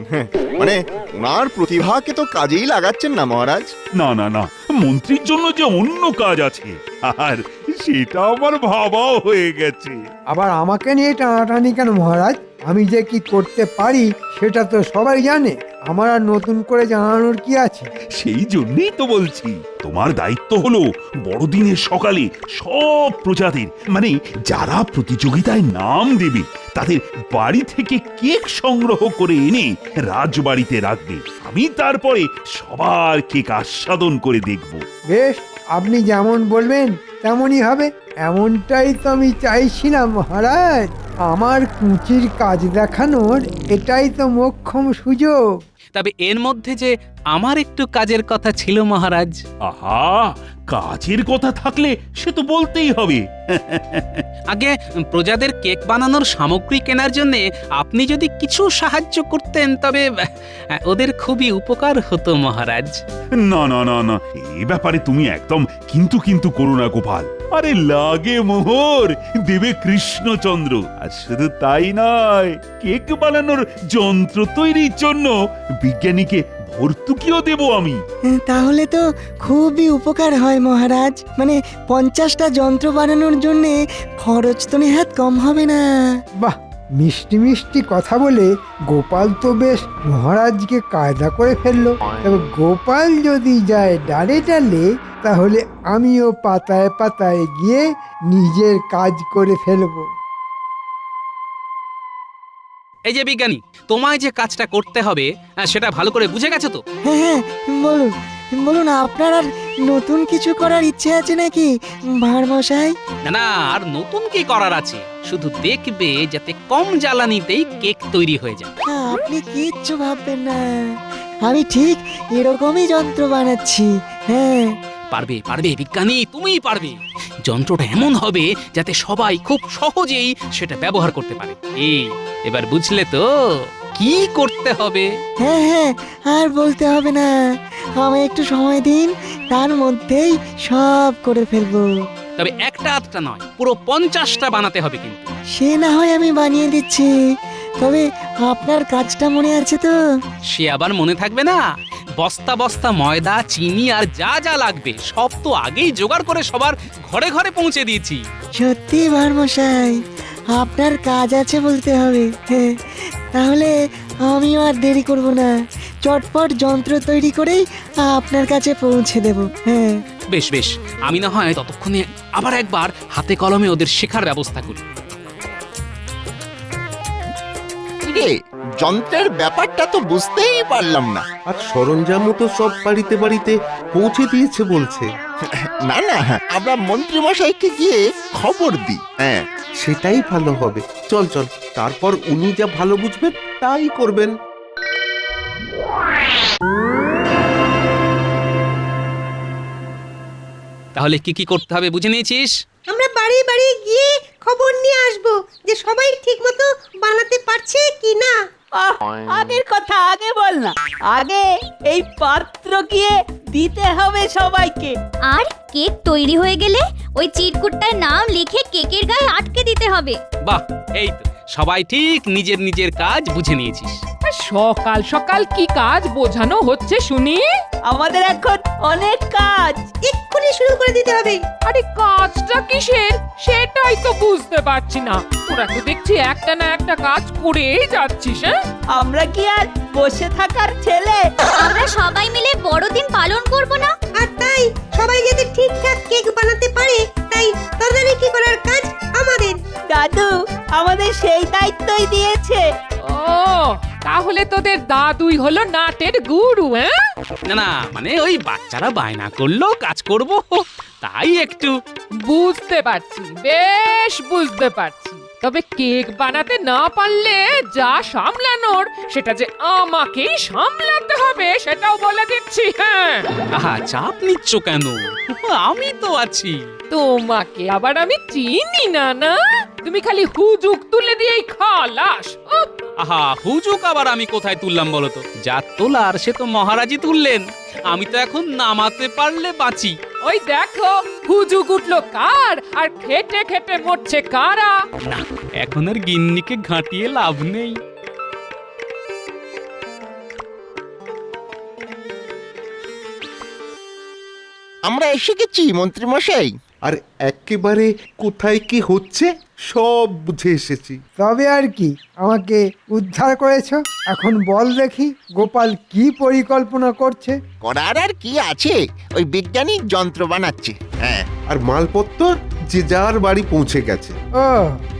মানে ওনার প্রতিভাকে তো কাজেই লাগাচ্ছেন না মহারাজ। না না না, মন্ত্রীর জন্য যে অন্য কাজ আছে, আর সেটা আমার ভাবাও হয়ে গেছে। আবার আমাকে নিয়ে টানাটানি কেন মহারাজ? আমি যে কি করতে পারি সেটা তো সবাই জানে, আমার আর নতুন করে জানানোর কি আছে? সেই জন্যই তো বলছি, তোমার দায়িত্ব হলো বড়দিনের সকালে সব প্রজাদের, মানে যারা প্রতিযোগিতায় নাম দেবে তাদের বাড়ি থেকে কেক সংগ্রহ করে এনে রাজবাড়িতে রাখবে। আমি তারপরে সবার কেক আস্বাদন করে দেখব। বেশ, আপনি যেমন বলবেন তেমনই হবে। এমনটাই তো আমি চাইছিলাম মহারাজ। আমার কুচির কাজ দেখানোর এটাই তো মোক্ষম সুযোগ। তবে এর মধ্যে যে আমার একটু কাজের কথা ছিল মহারাজ। আহা, কাজের কথা থাকলে সে তো বলতেই হবে। আগে প্রজাদের কেক বানানোর সামগ্রী কেনার জন্য আপনি যদি কিছু সাহায্য করতেন তবে ওদের খুবই উপকার হতো মহারাজ। না না না না, এই ব্যাপারে তুমি একদম কিন্তু কিন্তু করো না গোপাল। আরে লাগে মোহর দেবে কৃষ্ণচন্দ্র, আর শুধু তাই নয়, কেক বানানোর যন্ত্র তৈরির জন্য বিজ্ঞানীকে ভর্তুকিও দেব আমি। তাহলে তো খুবই উপকার হয় মহারাজ, মানে 50টা যন্ত্র বানানোর জন্য খরচ তো নেহাত কম হবে না। বাহ, মিষ্টি মিষ্টি কথা বলে গোপাল তো বেশ মহারাজকে কায়দা করে ফেললো। তবে গোপাল যদি যায় ডালে ডালে, তাহলে আমিও পাতায় পাতায় গিয়ে নিজের কাজ করে ফেলবো। এই যে বিজ্ঞানী, তোমায় যে কাজটা করতে হবে সেটা ভালো করে বুঝে গেছো তো? হ্যাঁ হ্যাঁ, বলুন বলুন, আপনার আর নতুন কিছু করার ইচ্ছে আছে নাকি ভাঁড় মশাই? না না, আর নতুন কি করার আছে, শুধু দেখবে যাতে কম জ্বালানিতেই কেক তৈরি হয়ে যায়। আপনি কিচ্ছু ভাববেন না, আমি ঠিক এরকমই যন্ত্র বানাচ্ছি। হ্যাঁ, পারবে পারবে বিজ্ঞানী, তুমিই পারবে। যন্ত্রটা এমন হবে যাতে সবাই খুব সহজেই সেটা ব্যবহার করতে পারে। এবার বুঝলে তো কি করতে হবে? হ্যাঁ হ্যাঁ, আর বলতে হবে না, আমায় একটু সময় দিন, তার মধ্যেই সব করে ফেলবো। তবে একটা আধটা নয়, পুরো 50টা বানাতে হবে কিন্তু। সে না হয় আমি বানিয়ে দিচ্ছি, তবে আপনার কাজটা মনে আছে তো? সে আবার মনে থাকবে না? বস্তা বস্তা ময়দা, চিনি আর যা যা লাগবে সব তো আগেই জোগাড় করে সবার ঘরে ঘরে পৌঁছে দিয়েছি। সত্যি ভাঁড় মশাই, আপনার কাজ আছে বলতে হবে। হ্যাঁ, তাহলে আমিও আর দেরি করব না, চটপট যন্ত্র তৈরি করেই আপনার কাছে পৌঁছে দেব। হ্যাঁ বেশ বেশ, আমি না হয় ততক্ষণে আবার একবার হাতে কলমে ওদের শেখার ব্যবস্থা করি। যন্ত্রের ব্যাপারটা তো বুঝতেই পারলাম না। আর সরঞ্জামও তো সব বাড়িতে বাড়িতে পৌঁছে দিয়েছে বলছে। না না, আমরা মন্ত্রীমশাইকে গিয়ে খবর দিই। হ্যাঁ, সেটাই ভালো হবে। চল চল, তারপর উনি যা ভালো বুঝবেন তাই করবেন। তাহলে কি কি করতে হবে বুঝে নিয়েছিস? আমরা বাড়ি বাড়ি গিয়ে খবর নিয়ে আসবো যে সবাই ঠিকমতো বানাতে পারছে কি না। আগের কথা আগে বল না, আগে এই পাত্র গিয়ে দিতে হবে সবাইকে। আর কেক তৈরি হয়ে গেলে ওই চিরকুটটায় নাম লিখে কেকের গায়ে আটকে দিতে হবে। বাহ, এই তো সবাই ঠিক নিজের নিজের কাজ বুঝে নিয়েছিস। সকাল সকাল কি কাজ বোঝানো হচ্ছে শুনি? আমাদের এখন অনেক কাজ, এক্ষুনি শুরু করে দিতে হবে। আরে কাজটা কিসের সেটাই তো বুঝতে পারছি না। তোরা তো দেখছি একটা না একটা কাজ করেই যাচ্ছিস। হ্যাঁ, আমরা কি আর বসে থাকার ছেলে? আমরা সবাই মিলে বড়দিন পালন করব না? আর তাই সবাই যাতে ঠিকঠাক কেক বানাতে পারে তাই তদারকি করার কাজ আমাদের। দাদু আমাদের সেই দায়িত্বই দিয়েছে। ও, তাহলে তোদের দাদুই হলো নাটের গুরু? হ্যাঁ, না না, মানে ওই বাচ্চারা বায়না করলো কাজ করব, তাই একটু। বুঝতে পারছি, বেশ বুঝতে পারছি। তবে কেক বানাতে না পারলে যা সামলানোর সেটা যে আমাকেই সামলাতে হবে সেটাও বলে দিচ্ছি। হ্যাঁ, আহা, চাপ নিচ্ছ কেন? আমি তো আছি। তোমাকে আবার আমি চিনি না না, তুমি খালি হুজুক তুলে দিয়েই খালাস। উফ, আহা, হুজুক আবার আমি কোথায় তুললাম বলো তো? যা তোলার সে তো মহারাজই তুললেন, আমি তো এখন নামাতে পারলে বাঁচি। ওই দেখো হুজুক উঠলো কার, আর খেটে খেটে মরছে কারা। না, এখন আর গিন্নিকে ঘাঁটিয়ে লাভ নেই। আমরা এসে গেছি মন্ত্রী মশাই। আর একেবারে কোথায় কি হচ্ছে সব বুঝে এসেছি। তবে আর কি, আমাকে উদ্ধার করেছো। এখন বল দেখি গোপাল কি পরিকল্পনা করছে। করার আর কি আছে, ওই বৈজ্ঞানিক যন্ত্র বানাচ্ছে। হ্যাঁ, আর মালপত্র যে যার বাড়ি পৌঁছে গেছে। ও,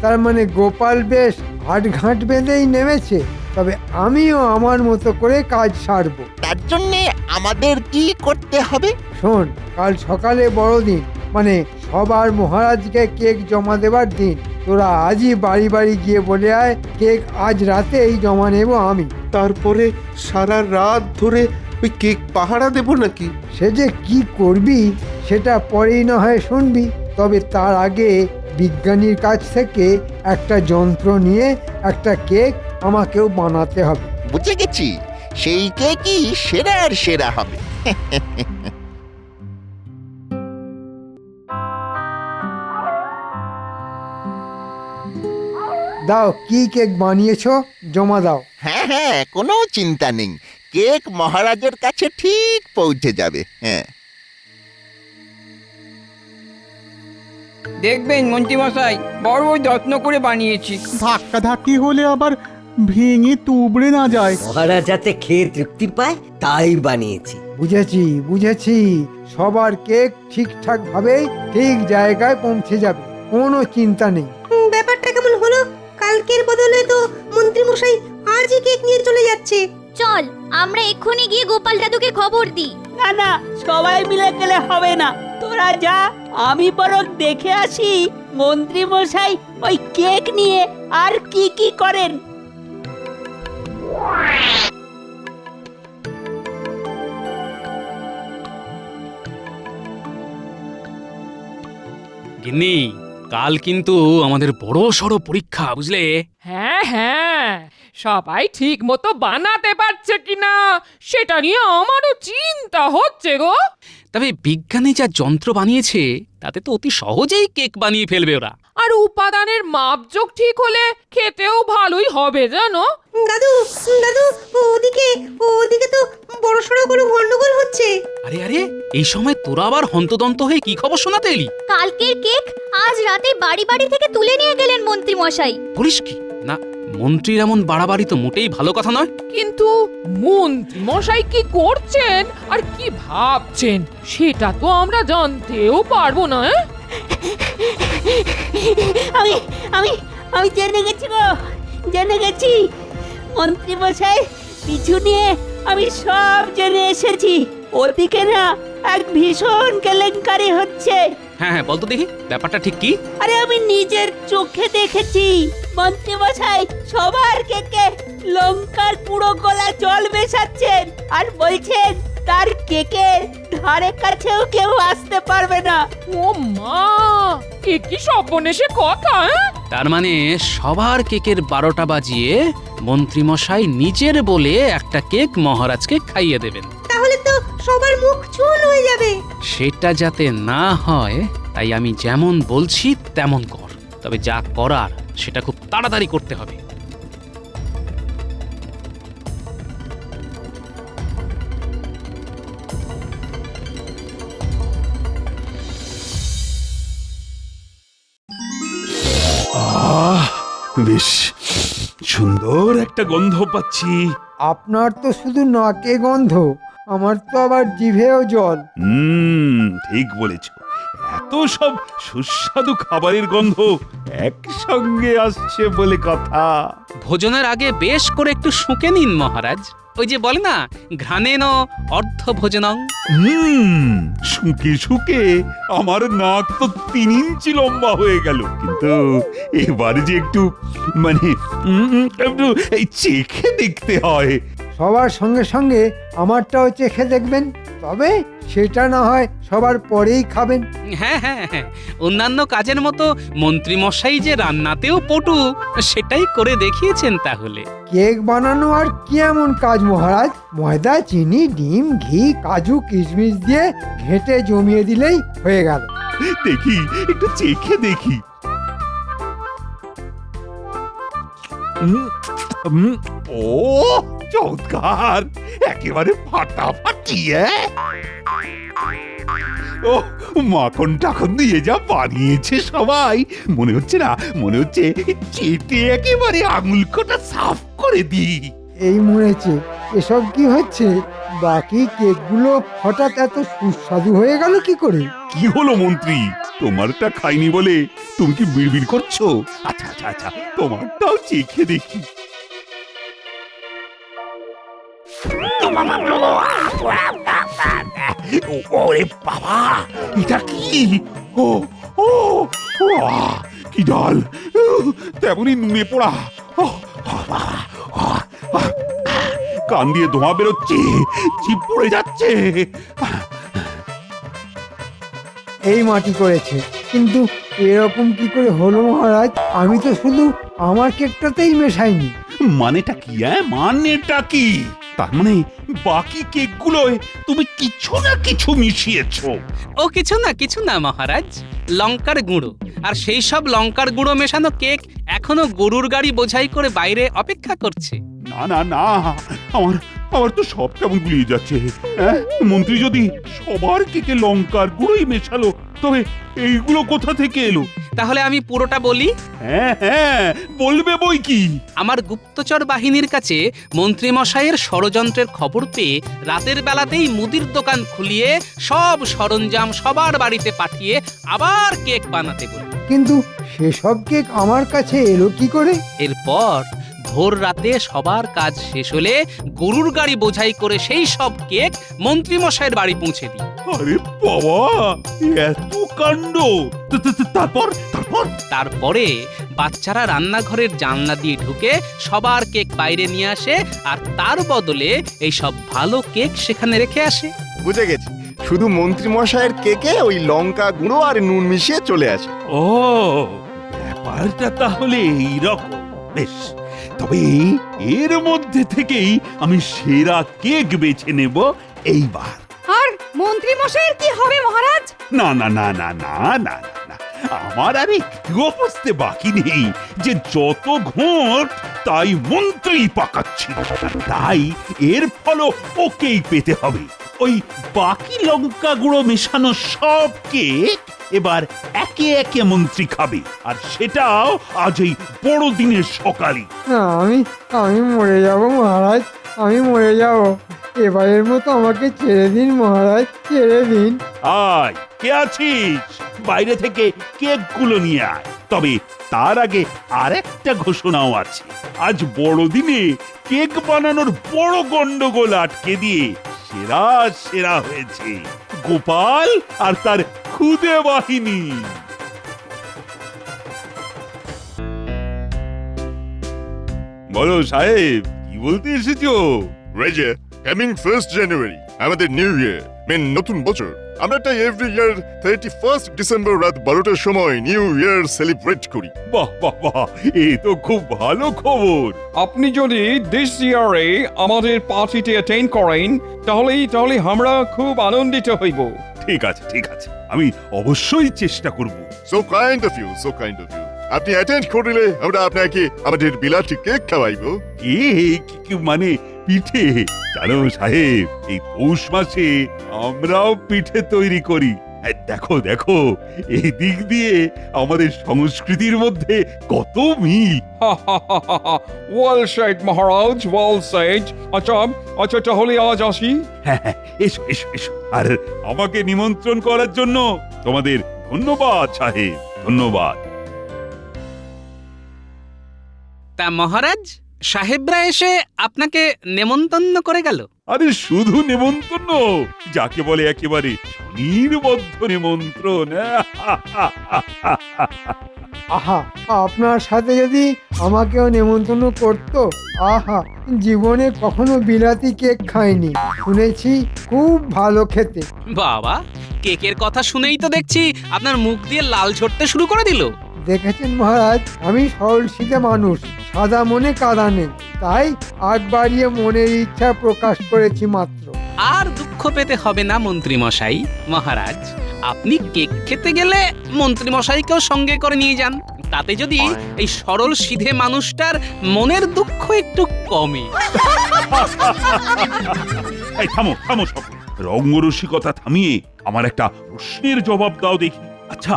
তার মানে গোপাল বেশ হাটঘাট বেঁধেই নেমেছে। তবে আমিও আমার মতো করে কাজ সারবো। তার জন্যে আমাদের কি করতে হবে? শোন, কাল সকালে বড়দিন, মানে সবার মহারাজকে কেক জমা দেবার দিন। তোরা আজই বাড়ি বাড়ি গিয়ে বলে আয় কেক আজ রাতেই জমা নেব আমি। তারপরে সারা রাত ধরে ওই কেক পাহারা দেব নাকি? সে যে কি করবি সেটা পরেই না হয় শুনবি। তবে তার আগে বিজ্ঞানীর কাছ থেকে একটা যন্ত্র নিয়ে একটা কেক আমাকেও বানাতে হবে। বুঝে গেছি, সেই কেকই সেরার সেরা হবে। দাও, কি কেক বানিয়েছো জমা দাও। হ্যাঁ হ্যাঁ, কোনো চিন্তা নেই, কেক মহারাজের কাছে ঠিক পৌঁছে যাবে। হ্যাঁ, দেখবেন মন্ত্রীমশাই, বড় যত্ন করে বানিয়েছি। ধাক্কা ধাক্কি হলে আবার ভেঙে তুবড়ে না যায়। মহারাজ যাতে খেয়ে তৃপ্তি পায় তাই বানিয়েছি। বুঝেছি বুঝেছি, সবার কেক ঠিকঠাক ভাবে ঠিক জায়গায় পৌঁছে যাবে, কোনো চিন্তা নেই। ব্যাপারটা কেমন হলো? কালকের বদলে তো মন্ত্রী মশাই আজই কেক নিয়ে চলে যাচ্ছে। চল আমরা এক্ষুনি গিয়ে গোপাল দাদুকে খবর দিই। না না, সবাই মিলে গেলে হবে না, তোরা যা, আমি বরং দেখে আসি মন্ত্রী মশাই ওই কেক নিয়ে আর কি কি করেন। গিন্নি, কাল কিন্তু আমাদের বড় সড় পরীক্ষা, বুঝলে? হ্যাঁ হ্যাঁ, সবাই ঠিক মতো বানাতে পারছে কিনা সেটা নিয়ে আমারও চিন্তা হচ্ছে গো। তবে বিজ্ঞানী যা যন্ত্র বানিয়েছে তাতে তো অতি সহজেই কেক বানিয়ে ফেলবে ওরা। আর উপাদানের মাপজোক ঠিক হলে খেতেও ভালোই হবে জানো। দাদু দাদু, ওদিকে ওদিকে তো বড়সড় কোনো গন্ডগোল হচ্ছে। আরে আরে, এই সময় তোরা আবার হন্তদন্ত হয়ে কি খবর শোনাতে এলি? কালকের কেক আজ রাতে বাড়ি বাড়ি থেকে তুলে নিয়ে গেলেন মন্ত্রী মশাই। বলিস কি? না, মন্ত্রীর এমন বাড়াবাড়ি তো মোটেই ভালো কথা নয়। কিন্তু মন্ত্রী মশাই কি করছেন আর কি ভাবছেন সেটা তো আমরা জানতেও পারবো না। আমি আমি আমি জেনে গেছি গো, জেনে গেছি। মন্ত্রী মশাই পিছু নিয়ে আমি সব জেনে এসেছি। ওদিকে না এক ভীষণ কেলেঙ্কারি হচ্ছে। হ্যাঁ হ্যাঁ, বলতো দেখি ব্যাপারটা ঠিক কি? আরে আমি নিজের চোখে দেখেছি, মন্ত্রী মশাই সবার কেকে লঙ্কার পুরো গলা জল মেশাচ্ছেন আর বলছেন তার কেকের ধারে কাছেও কেউ আসতে পারবে না। ও মা, এ কি সর্বনেশে কথা! তার মানে সবার কেকের 12টা বাজিয়ে মন্ত্রীমশাই নিজের বলে একটা কেক মহারাজকে খাইয়ে দেবেন। তাহলে তো সবার মুখ চুল হয়ে যাবে। সেটা যাতে না হয় তাই আমি যেমন বলছি তেমন কর। তবে যা করার সেটা খুব তাড়াতাড়ি করতে হবে। বেশ সুন্দর একটা গন্ধ পাচ্ছি। আপনার তো শুধু নাকে গন্ধ, আমার তো আবার জিভেও জল। ঠিক বলেছ, এত সব সুস্বাদু খাবারের গন্ধ একসঙ্গে আসছে বলে কথা। ভোজনের আগে বেশ করে একটু শুঁকে নিন মহারাজ। ওই যে বলে না, ঘ্রাণেন অর্ধ ভোজনং। শুকে শুকে আমার নাক তো 3 ইঞ্চি লম্বা হয়ে গেল, কিন্তু এবারে যে একটু মানে একটু এই চেখে দেখতে হয়। সবার সঙ্গে সঙ্গে আমারটাও চেখে দেখবেন, তবে সেটা না হয় সবার পরেই খাবেন। হ্যাঁ হ্যাঁ হ্যাঁ, অন্যান্য কাজের মতো মন্ত্রীমশাই যে রান্নাতেও পটু, সেটাই করে দেখিয়েছেন তাহলে। কেক বানানো আর কি এমন কাজ মহারাজ? ময়দা, চিনি, ডিম, ঘি, কাজু, কিশমিশ দিয়ে ঘেঁটে জমিয়ে দিলেই হয়ে গেল। দেখি, একটু চেখে দেখি। ও চমৎকার, একেবারে ফাটাফাটি। ও মাখন টাখন দিয়ে যা বানিয়েছে সবাই, মনে হচ্ছে না, মনে হচ্ছে চেটে একেবারে আঙুল কটা সাফ করে দিই। এই মরেছে, এসব কি হচ্ছে? বাকি কেকগুলো হঠাৎ এত সুস্বাদু হয়ে গেল কি করে? কি হলো মন্ত্রী, তোমারটা খাইনি বলে তুমি কি বিড়বিড় করছো? আচ্ছা আচ্ছা আচ্ছা, তোমারটাও চেখে দেখি। ওরে বাবা, এটা কি? ও ও কি ডাল, তেমনই নুনে পোড়া। কান দিয়ে ধোঁয়া বেরোচ্ছে, জিভ পড়ে যাচ্ছে। এই মাটি করেছে, কিন্তু এরকম কি করে হলো মহারাজ? আমি তো শুধু আমার কেকটাতেই মেশাইনি। মানেটা কি? মানেটা কি? তার মানে বাকি কেকগুলোয় তুমি কিছু না কিছু মিশিয়েছো। ও কিছু না মহারাজ, লঙ্কার গুঁড়ো। আর সেই সব লঙ্কার গুঁড়ো মেশানো কেক এখনো গরুর গাড়ি বোঝাই করে বাইরে অপেক্ষা করছে। না না না, আমার তো সব কেমন গুলিয়ে যাচ্ছে। মন্ত্রী যদি সবার কেকে লঙ্কার গুঁড়োই মেশালো, তবে এইগুলো কোথা থেকে এলো? তাহলে আমি পুরোটা বলি। হ্যাঁ হ্যাঁ, বলবে বই কি। আমার গুপ্তচর বাহিনীর কাছে মন্ত্রীমশাইয়ের ষড়যন্ত্রের খবর পেয়ে রাতের বেলাতেই মুদির দোকান খুলিয়ে সব সরঞ্জাম সবার বাড়িতে পাঠিয়ে আবার কেক বানাতে বলি। কিন্তু সেসব কেক আমার কাছে এলো কি করে? এরপর ভোর রাতে সবার কাজ শেষ হলে গরুর গাড়ি বোঝাই করে সেই সব কেক মন্ত্রীমশাইয়ের বাড়ি পৌঁছে দিই। আরে বাবা, এত কাণ্ড! তারপরে বাচ্চারা রান্নাঘরের জানলা দিয়ে ঢুকে সবার কেক বাইরে নিয়ে আসে, আর তার বদলে এই সব ভালো কেক সেখানে রেখে আসে। বুঝে গেছি, শুধু মন্ত্রী মশাইয়ের কেকে ওই লঙ্কা গুঁড়ো আর নুন মিশিয়ে চলে আসে। ও, ব্যাপারটা তাহলে এইরকম। বেশ, তবে এর মধ্যে থেকেই আমি সেরা কেক বেছে নেব এইবার। আর মন্ত্রী মশাইয়ের কি হবে মহারাজ? না না না না না না না, আমার আর একটুও বুঝতে বাকি নেই যে যত ঘোট তাই মন্ত্রী পাকাচ্ছি, তাই এর ফলও ওকেই পেতে হবে। ওই বাকি লঙ্কা গুঁড়ো মেশানো সব কেক এবার একে একে মন্ত্রী খাবে, আর সেটাও আজ এই বড়দিনের সকালে। না, আমি মরে যাব মহারাজ, আমি মরে যাব। এবারের মতো আমাকে ছেড়ে দিন মহারাজ, ছেড়ে দিন। আয়, কে আছিস? বাইরে থেকে কেকগুলো নিয়ে আয়। তবে তার আগে আরেকটা ঘোষণাও আছে। আজ বড়দিনে কেক বানানোর বড় গন্ডগোল আটকে দিয়ে সেরা হয়েছে গোপাল আর তার খুদে বাহিনী। বলো সাহেব, কি বলতে এসেছো? রেজে, কামিং 1st জানুয়ারি আমাদের নিউ ইয়ার, মেন নতুন বছর। আমরা তাই এভরি ইয়ার 31st ডিসেম্বর রাত 12টার সময় নিউ ইয়ার সেলিব্রেট করি। বাহ বাহ বাহ, এ তো খুব ভালো খবর। আপনি যদি দিস ইয়ারে আমাদের পার্টিতে অ্যাটেন্ড করেন, তাহলে আমরা খুব আনন্দিত হইব। ঠিক আছে ঠিক আছে, আমি অবশ্যই চেষ্টা করব। So kind of you, so kind of you. আপনি অ্যাটেন্ড করলে আমরা আপনাকে আমাদের বিলাতি কেক খাওয়াইবো। কি মানে পিঠে? জানো সাহেব, এই পৌষ মাসে আমরাও পিঠে তৈরি করি। দেখো দেখো, এই দিক দিয়ে আমাদের সংস্কৃতির মধ্যে কত মিল। ওয়েল সেড মহারাজ, ওয়েল সেড। আচ্ছা তাহলে আজ আসি। হ্যাঁ, এসো এসো এসো। আর আমাকে নিমন্ত্রণ করার জন্য তোমাদের ধন্যবাদ সাহেব, ধন্যবাদ। তা মহারাজ, সাহেবরা এসে আপনাকে নেমন্তন্ন করে গেল? আরে শুধু নেমন্তন্ন, যাকে বলে একেবারে নির্বদ্ধ নিমন্ত্রণ। আহা, আপনার সাথে যদি আমাকেও নেমন্তন্ন করতো, আহা, জীবনে কখনো বিলাতি কেক খাইনি, শুনেছি খুব ভালো খেতে। বাবা, কেকের কথা শুনেই তো দেখছি আপনার মুখ দিয়ে লাল ঝরতে শুরু করে দিল। দেখেছেন মহারাজ, আমি সরল সিধে মানুষ, সাদা মনে কাদা নেই, তাই আগ বাড়িয়ে মনের ইচ্ছা প্রকাশ করেছি মাত্র। আর দুঃখ পেতে হবে না মন্ত্রী মশাই। মহারাজ, আপনি কেক খেতে গেলে মন্ত্রী মশাইকেও সঙ্গে করে নিয়ে যান, তাতে যদি এই সরল সিধে মানুষটার মনের দুঃখ একটু কমে। এই থামো থামো সকল, রঙ্গরসিকতা থামিয়ে আমার একটা প্রশ্নের জবাব দাও দেখি। আচ্ছা,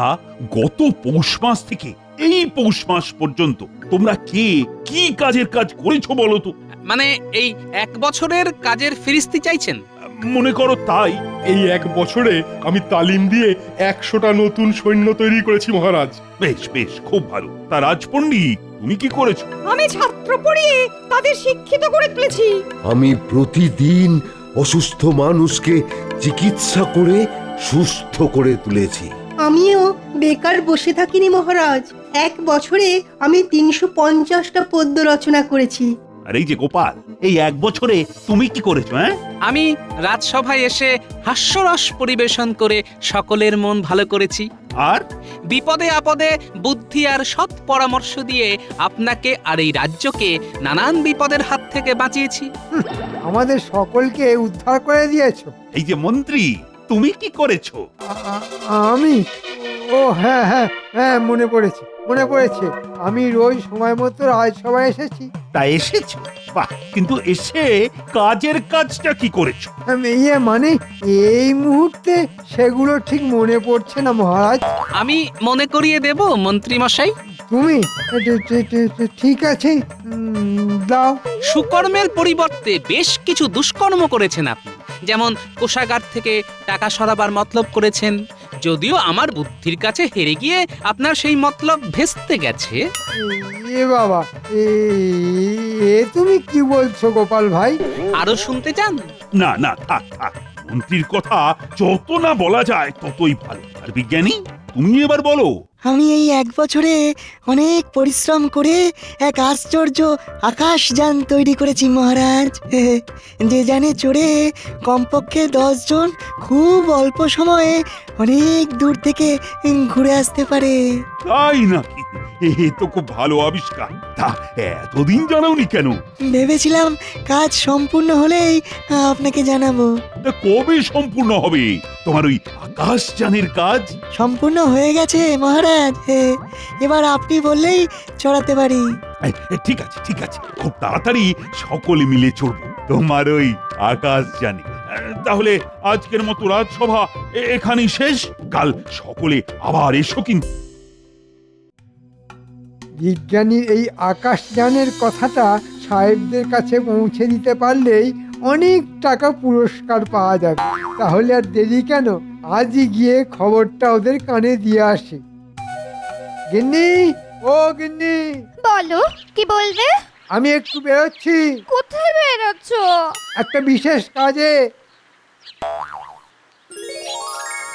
গত পৌষ মাস থেকে এই পৌষ মাস পর্যন্ত তোমরা কে কি কাজের কাজ করেছো বলো তো? মানে এই 1 বছরের কাজের ফিরিস্তি চাইছেন? মনে করো তাই। এই 1 বছরে আমি তালিম দিয়ে 100টা নতুন সৈন্য তৈরি করেছি মহারাজ। বেশ বেশ, খুব ভালো। তা রাজপণ্ডিত, তুমি কি করেছো? আমি ছাত্র পড়িয়ে তাদের শিক্ষিত করে তুলেছি। আমি প্রতিদিন অসুস্থ মানুষকে চিকিৎসা করে সুস্থ করে তুলেছি। আমিও বেকার বসে থাকিনি মহারাজ। 1 বছরে আমি 350টা পদ্য রচনা করেছি। আর এই যে গোপাল, এই 1 বছরে তুমি কি করেছো? হ্যাঁ, আমি রাজসভায় এসে হাস্যরস পরিবেশন করে সকলের মন ভালো করেছি। আর বিপদে আপদে বুদ্ধি আর সৎ পরামর্শ দিয়ে আপনাকে আর এই রাজ্যকে নানান বিপদের হাত থেকে বাঁচিয়েছি। আমাদের সকলকে উদ্ধার করে দিয়েছো। এই যে মন্ত্রী, তুমি কি করেছো? আমি, ও হ্যাঁ হ্যাঁ হ্যাঁ, মনে পড়েছে। আমি রোজ সময় মতো রাজসভায় এসেছি। তা এসেছো? বাহ, কিন্তু এসে কাজের কাজটা কি করেছো? মানে এই মুহূর্তে সেগুলো ঠিক মনে পড়ছে না মহারাজ। আমি মনে করিয়ে দেব মন্ত্রী মশাই। তুমি ঠিক আছে, দাও। সুকর্মের পরিবর্তে বেশ কিছু দুষ্কর্ম করেছেন আপনি। যেমন কোষাগার থেকে টাকা সরাবার মতলব করেছেন, যদিও আমার বুদ্ধির কাছে হেরে গিয়ে আপনার সেই মতলব ভেস্তে গেছে। এ বাবা, এ তুমি কি বলছো গোপাল ভাই? আরো শুনতে চান? না না, থাক থাক, মন্ত্রীর কথা যত না বলা যায় ততই ভালো। আর বিজ্ঞানী, তুমি এবার বলো। আমি এই 1 বছরে অনেক পরিশ্রম করে এক আশ্চর্য আকাশযান তৈরি করেছি মহারাজ। যে যানে চড়ে কমপক্ষে 10 জন খুব অল্প সময়ে অনেক দূর থেকে ঘুরে আসতে পারে। তাই নাকি? এ তো খুব ভালো আবিষ্কার। তা এতদিন জানাওনি কেন? ভেবেছিলাম কাজ সম্পূর্ণ হলেই আপনাকে জানাবো। তা কবে সম্পূর্ণ হবে তোমার ওই আকাশযানের কাজ? সম্পূর্ণ হয়ে গেছে মহারাজ। এবার আপনি বললেই চড়াতে পারি। ঠিক আছে ঠিক আছে, খুব তাড়াতাড়ি সকলে মিলে চড়বো তোমার ওই আকাশযানে। তাহলে আজকের মতো রাজসভা এখানেই শেষ। কাল সকলে আবার এসো কিন্তু। বিজ্ঞানীর এই আকাশযানের কথাটা সাহেবদের কাছে পৌঁছে দিতে পারলেই অনেক টাকা পুরস্কার পাওয়া যাবে। তাহলে আর দেরি কেন, আজই গিয়ে খবরটা ওদের কানে দিয়ে আসি। গিন্নি, ও গিন্নি। বলো, কি বলবে? আমি একটু বেরোচ্ছি। কোথায় বেরোচ্ছ? একটা বিশেষ কাজে।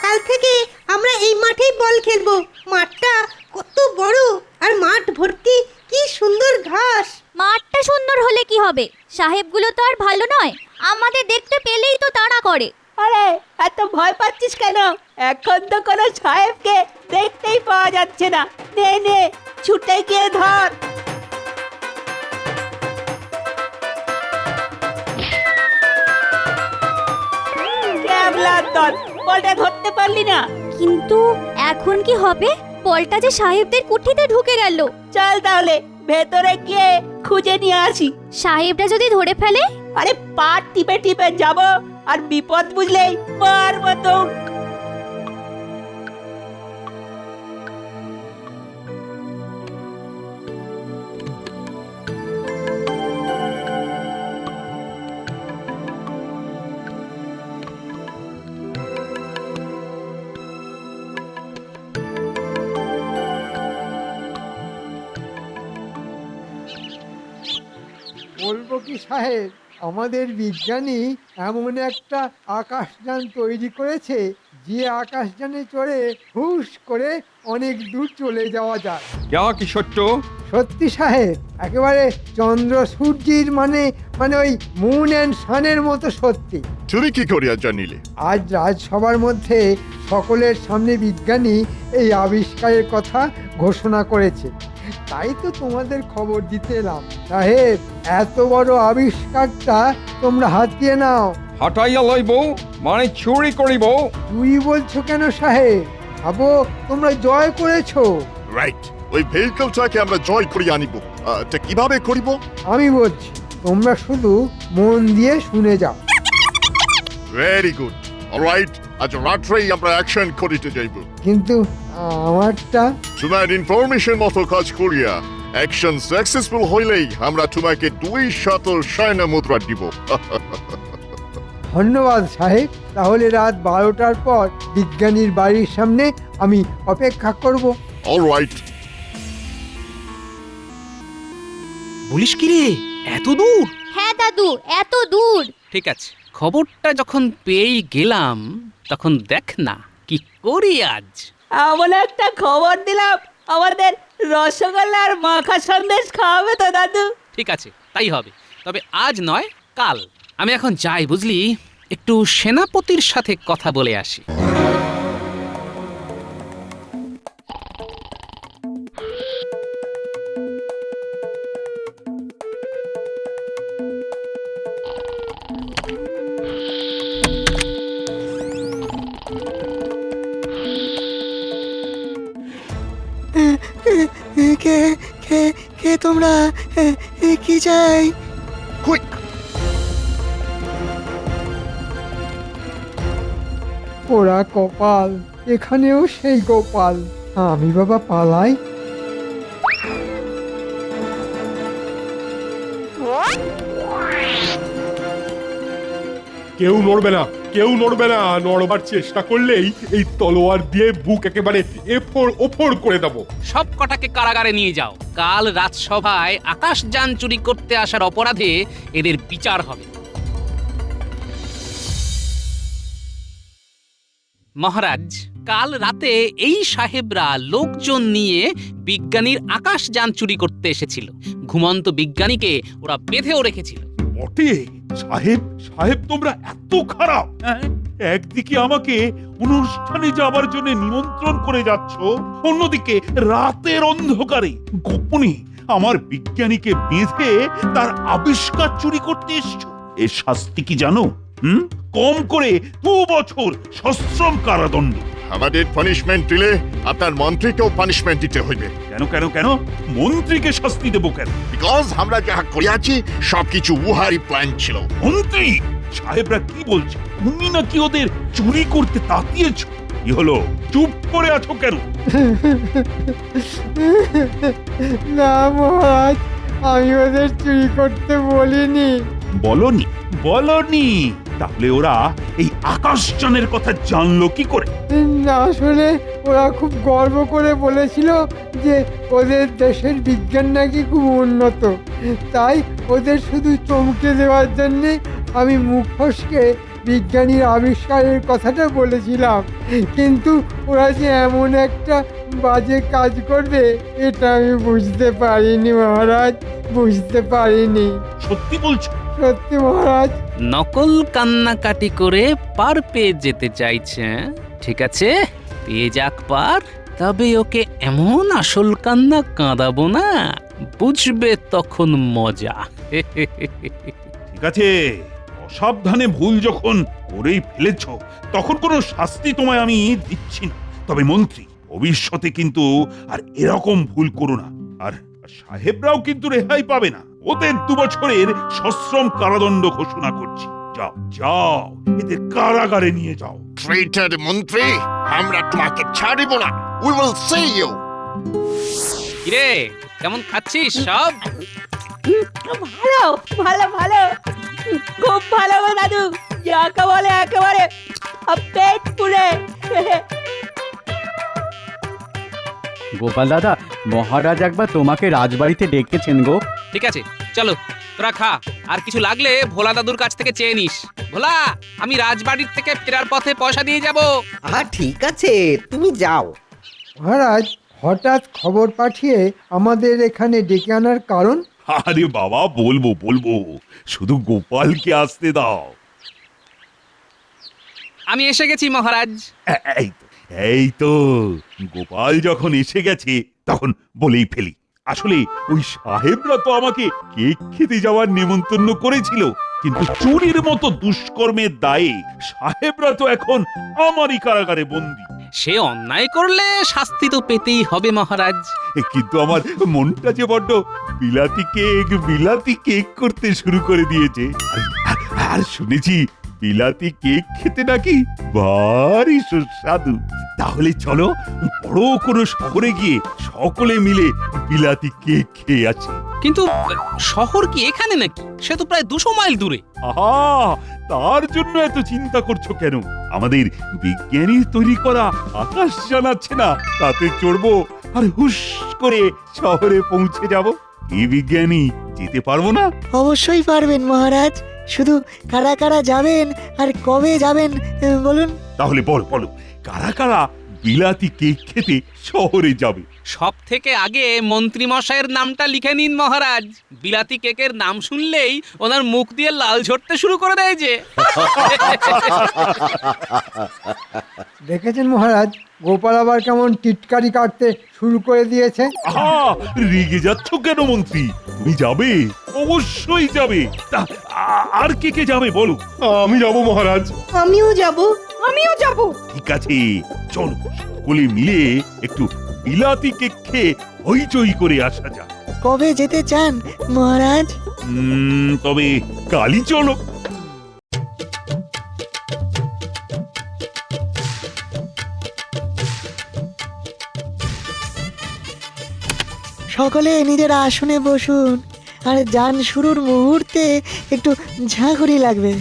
কাল থেকে আমরা এই মাঠেই বল খেলবো। মাঠটা কত বড়, আর মাঠ ভর্তি কি সুন্দর ঘাস। মাঠটা সুন্দর হলে কি হবে? সাহেবগুলো তো আর ভালো নয়, আমাদের দেখতে পেলেই তো তাড়া করে। আরে এত ভয় পাচ্ছিস কেন? এখন তো কোনো সাহেবকে দেখতেই পাওয়া যাচ্ছে না। নে নে, ছুটে গিয়ে ধর। ক্যাবলার দল, বলটা ধরতে পারলি না? কিন্তু এখন কি হবে? বলটা যে সাহেবদের কুঠিতে ঢুকে গেল। চল তাহলে ভেতরে গিয়ে খুঁজে নিয়ে আসি। সাহেবরা যদি ধরে ফেলে? আরে পা টিপে টিপে যাব, আর বিপদ বুঝলেই মারবো তো। বলবো কি সাহেব, আমাদের বিজ্ঞানী এমন একটা আকাশযান তৈরি করেছে যে আকাশযানে চড়ে হুশ করে অনেক দূর চলে যাওয়া যায়। যা কি সত্য? সত্যি সাহেব, একেবারে চন্দ্র সূর্যের মানে ওই মুন অ্যান্ড সানের মতো সত্যি। তুমি কি করিয়া জানিলে? আজ রাজসভার মধ্যে সকলের সামনে বিজ্ঞানী এই আবিষ্কারের কথা ঘোষণা করেছে, তাই তো তোমাদের খবর দিতে এলাম। সাহেব, এত বড় আবিষ্কারটা তোমরা হাতিয়ে নাও। হাটাইয়া লইব মানে চুরি করিব? তুই বলছো কেন সাহেব? ভাবো তোমরা জয় করেছো। রাইট, ওই ভেহিকলটাকে আমরা জয় করিয়া আনিব। তা কিভাবে করিব? আমি বলছি, তোমরা শুধু মন দিয়ে শুনে যাও। Very good. অলরাইট, আজ রাত্রেই আমরা অ্যাকশন করিতে যাইব। কিন্তু আমারটা? তোমার ইনফরমেশন মতো কাজ করিয়া অ্যাকশন সাকসেসফুল হইলেই আমরা তোমাকে 200 সৈন্য মুদ্রা দিব। ধন্যবাদ সাহেব। তাহলে রাত 12টার পর বিজ্ঞানীর বাড়ির সামনে আমি অপেক্ষা করব। অলরাইট। বলিস কি রে, এত দূর? হ্যাঁ দাদু, এত দূর। ঠিক আছে, খবরটা যখন পেয়েই গেলাম তখন দেখ না কি করি আজ। এমন একটা খবর দিলাম, আমাদের রসগোল্লা আর মাখা সন্দেশ খাওয়াবে তো দাদু? ঠিক আছে, তাই হবে, তবে আজ নয়, কাল। আমি এখন যাই, বুঝলি, একটু সেনাপতির সাথে কথা বলে আসি। কে কে কে তোমরা? কি চাই? ওরা কপাল, এখানেও সেই গোপাল। আমি বাবা পালাই। কেউ নড়বে না, কেউ নড়বে না। নড়বার চেষ্টা করলেই এই তলোয়ার দিয়ে বুক একেবারে এফোড় ওফোড় করে দেবো। সব কটাকে কারাগারে নিয়ে যাও। কাল রাজসভায় আকাশযান চুরি করতে আসার অপরাধে এদের বিচার হবে। মহারাজ, কাল রাতে এই সাহেবরা লোকজন নিয়ে বিজ্ঞানীর আকাশযান চুরি করতে এসেছিল। ঘুমন্ত বিজ্ঞানীকে ওরা বেঁধেও রেখেছিল। বটে সাহেব, সাহেব তোমরা এত খারাপ? একদিকে আমাকে অনুষ্ঠানে যাবার জন্য নিমন্ত্রণ করে যাচ্ছ, অন্যদিকে রাতের অন্ধকারে গোপনে আমার বিজ্ঞানীকে বেঁধে তার আবিষ্কার চুরি করতে এসছো। এর শাস্তি কি জানো? কম করে 2 বছর সশ্রম কারাদণ্ড। আমাদের পানিশমেন্ট দিলে আপনার মন্ত্রীকেও পানিশমেন্ট দিতে হইবে। কেন কেন কেন? মন্ত্রীকে শাস্তি দেবো কেন? বিকজ আমরা যা করিয়াছি সবকিছু উহারই প্ল্যান ছিল। মন্ত্রী সাহেবরা কি বলছে? তুমি নাকি ওদের চুরি করতে তাতিয়েছ? কি হলো, চুপ করে আছো কেন? না মহারাজ, আমি ওদের চুরি করতে বলিনি। বলনি? বলনি? তাহলে ওরা এই আকাশযানের কথা জানলো কি করে? না, আসলে ওরা খুব গর্ব করে বলেছিল যে ওদের দেশের বিজ্ঞান নাকি খুব উন্নত, তাই ওদের শুধু চমকে দেওয়ার জন্যে আমি মুখ ফসকে বিজ্ঞানীর আবিষ্কারের কথাটা বলেছিলাম। কিন্তু ওরা যে এমন একটা বাজে কাজ করবে এটা আমি বুঝতে পারিনি মহারাজ, বুঝতে পারিনি। সত্যি বলছো? সত্যি মহারাজ। নকল কান্নাকাটি করে পার পেয়ে যেতে চাইছে। ঠিক আছে, পেয়ে যাক পার, তবে ওকে এমন আসল কান্না কাঁদাবো না, বুঝবে তখন মজা। ঠিক আছে, অসাবধানে ভুল যখন করেই ফেলেছ তখন কোনো শাস্তি তোমায় আমি দিচ্ছি না। তবে মন্ত্রী, ভবিষ্যতে কিন্তু আর এরকম ভুল করো না। আর সাহেবরাও কিন্তু রেহাই পাবে না। ওদের 2 বছরের সশ্রম কারাদণ্ড ঘোষণা করছি। যাও যাও, এদের কারাগারে নিয়ে যাও। ট্রেটার মন্ত্রী, আমরা তোমাকে ছাড়িব না। We will see you. কিরে, কেমন খাচ্ছিস সব? ভালো ভালো ভালো, খুব ভালো গো দাদু, যাকে বলে একেবারে পেট পুরে। গোপাল দাদা, মহারাজ একবার তোমাকে রাজবাড়িতে ডেকেছেন গো। ঠিক আছে, চলো তোরা খা, আর কিছু লাগলে ভোলা দাদুর কাছ থেকে চেয়ে নিস। ভোলা, আমি রাজবাড়ির থেকে ফেরার পথে পয়সা দিয়ে যাব। ঠিক আছে, তুমি যাও। মহারাজ, হঠাৎ খবর পাঠিয়ে আমাদের এখানে ডেকে আনার কারণ? আরে বাবা, বলবো বলবো, শুধু গোপালকে আসতে দাও। আমি এসে গেছি মহারাজ। এই তো গোপাল যখন এসে গেছে তখন বলেই ফেলি। আসলে ওই সাহেবরা তো আমাকে কেক খেতে যাওয়ার নেমন্তন্ন করেছিল, কিন্তু চুরির মতো দুষ্কর্মের দায়ে সাহেবরা তো এখন আমারই কারাগারে বন্দী। সে অন্যায় করলে শাস্তি তো পেতেই হবে মহারাজ। কিন্তু আমার মনটা যে বড্ড বিলাতি কেক করতে শুরু করে দিয়েছে। আর শুনেছি বিলাতি কেক খেতে নাকি ভারী সুস্বাদু। তাহলে চলো বড় কোনো শহরে গিয়ে সকলে মিলে বিলাতি কেক খেয়ে আসি। কিন্তু শহর কি এখানে নাকি? সে তো প্রায় 200 মাইল দূরে। আহা, তার জন্য এত চিন্তা করছো কেন? আমাদের বিজ্ঞানী তৈরি করা আকাশ জানাচ্ছে না, তাতে চড়বো আর হুশ করে শহরে পৌঁছে যাব। এই বিজ্ঞানী, যেতে পারবো না? অবশ্যই পারবেন মহারাজ, শুধু কারা কারা যাবেন আর কবে যাবেন বলুন। তাহলে বলো কারা কারা বিলাতি কেক খেতে শহরে যাবে? সব থেকে আগে মন্ত্রী মশাইয়ের নামটা লিখে নিন মহারাজ। বিলাতি কেকের নাম শুনলেই ওনার মুখ দিয়ে লাল ঝরতে শুরু করে দেয় যে। দেখেছেন মহারাজ, গোপাল আবার কেমন টিটকারি কাটতে শুরু করে দিয়েছে। রেগে যাচ্ছ কেন মন্ত্রী? তুমি যাবে, অবশ্যই যাবে। তা আর কে কে যাবে বলো? আমি যাব মহারাজ। আমিও যাব। আমিও যাব। ঠিক আছে, চলো সকলে মিলে একটু বিলাতি কেক খেয়ে হইচই করে আসা যাক। কবে যেতে চান মহারাজ? তবে কালই চলো। সকলে নিজের আসনে বসুন, আর যান শুরুর মুহূর্তে একটু ঝাঁকুনি লাগবে,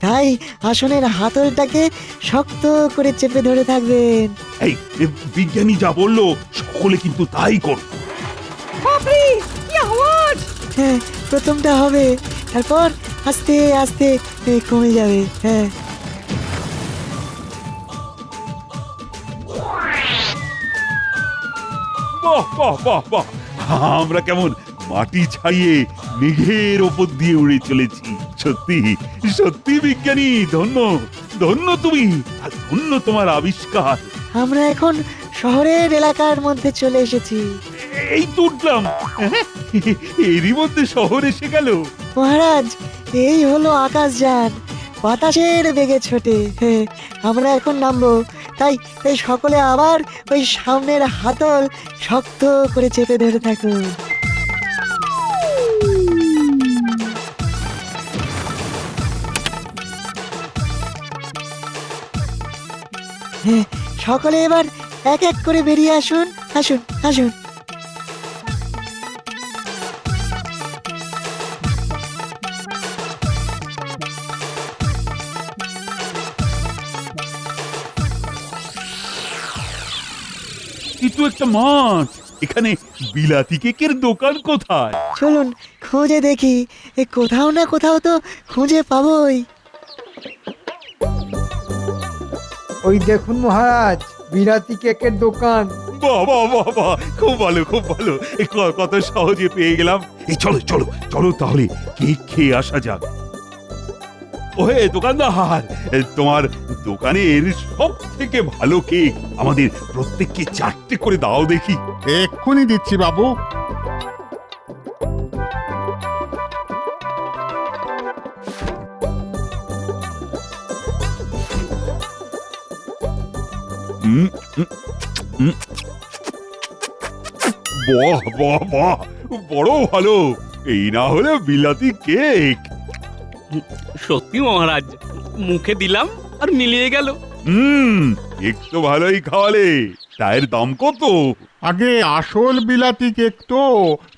তাই আসনের হাতলটাকে শক্ত করে চেপে ধরে থাকবেন। এই বিজ্ঞানী যা বললো সকলে কিন্তু তাই করো। বাপরে, কি আওয়াজ! হ্যাঁ, প্রথমটা হবে, তারপর আস্তে আস্তে কমে যাবে। হ্যাঁ, বাহ বাহ বাহ বাহ, আমরা কেমন মাটি ছাইয়ে মেঘের ওপর দিয়ে উড়ে চলেছি। সত্যি সত্যি বিজ্ঞানী, ধন্য ধন্য তুমি, আর ধন্য তোমার আবিষ্কার। আমরা এখন শহরের এলাকার মধ্যে চলে এসেছি। এই তো উঠলাম, এরই মধ্যে শহর এসে গেল। মহারাজ, এই হলো আকাশযান, বাতাসের বেগে ছোটে। আমরা এখন নামবো, তাই তাই সকলে আবার ওই সামনের হাতল শক্ত করে চেপে ধরে থাকুন। হ্যাঁ, সকলে এবার এক এক করে বেরিয়ে আসুন, আসুন আসুন। কিন্তু একটা মাছ, এখানে বিলাতি কেকের দোকান কোথায়? চলুন খুঁজে দেখি, কোথাও না কোথাও তো খুঁজে পাবোই। ওই দেখুন মহারাজ, বিলাতি কেকের দোকান। বাবা বাবা, খুব ভালো খুব ভালো, কত সহজে পেয়ে গেলাম। এই চলো চলো চলো, তাহলে কেক খেয়ে আসা যাক। ওহে দোকানদার, তোমার দোকানের সব থেকে ভালো কেক আমাদের প্রত্যেককে 4টে করে দাও দেখি। এক্ষুনি দিচ্ছি বাবু। বাহ বাহ বাহ, বড় ভালো। এই না হলে বিলাতি কেক। সত্যি মহারাজ, মুখে দিলাম আর মিলিয়ে গেল। কেক তো ভালোই খাওয়ালে, তার দাম কত? আগে আসল বিলাতি কেক তো,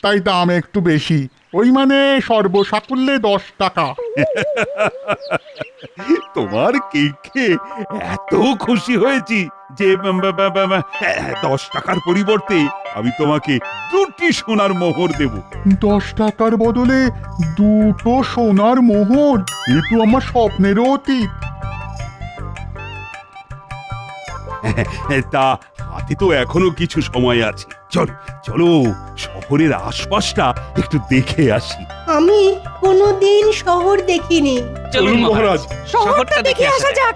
তাই দাম একটু বেশি। ওই মানে সর্বসাকুল্যে 10 টাকা। তোমার কেক খেয়ে এত খুশি হয়েছি যে 10 টাকার পরিবর্তে আমি তোমাকে 2টি সোনার মোহর দেব। 10 টাকার বদলে 2টো সোনার মোহর, এ তো আমার স্বপ্নেরও অতীত। তা হাতে তো এখনো কিছু সময় আছে। চলো চলো, শহরের আশপাশটা একটু দেখে আসি। আমি কোনোদিন শহর দেখিনি। চলুন মহারাজ, শহরটা দেখে আসা যাক।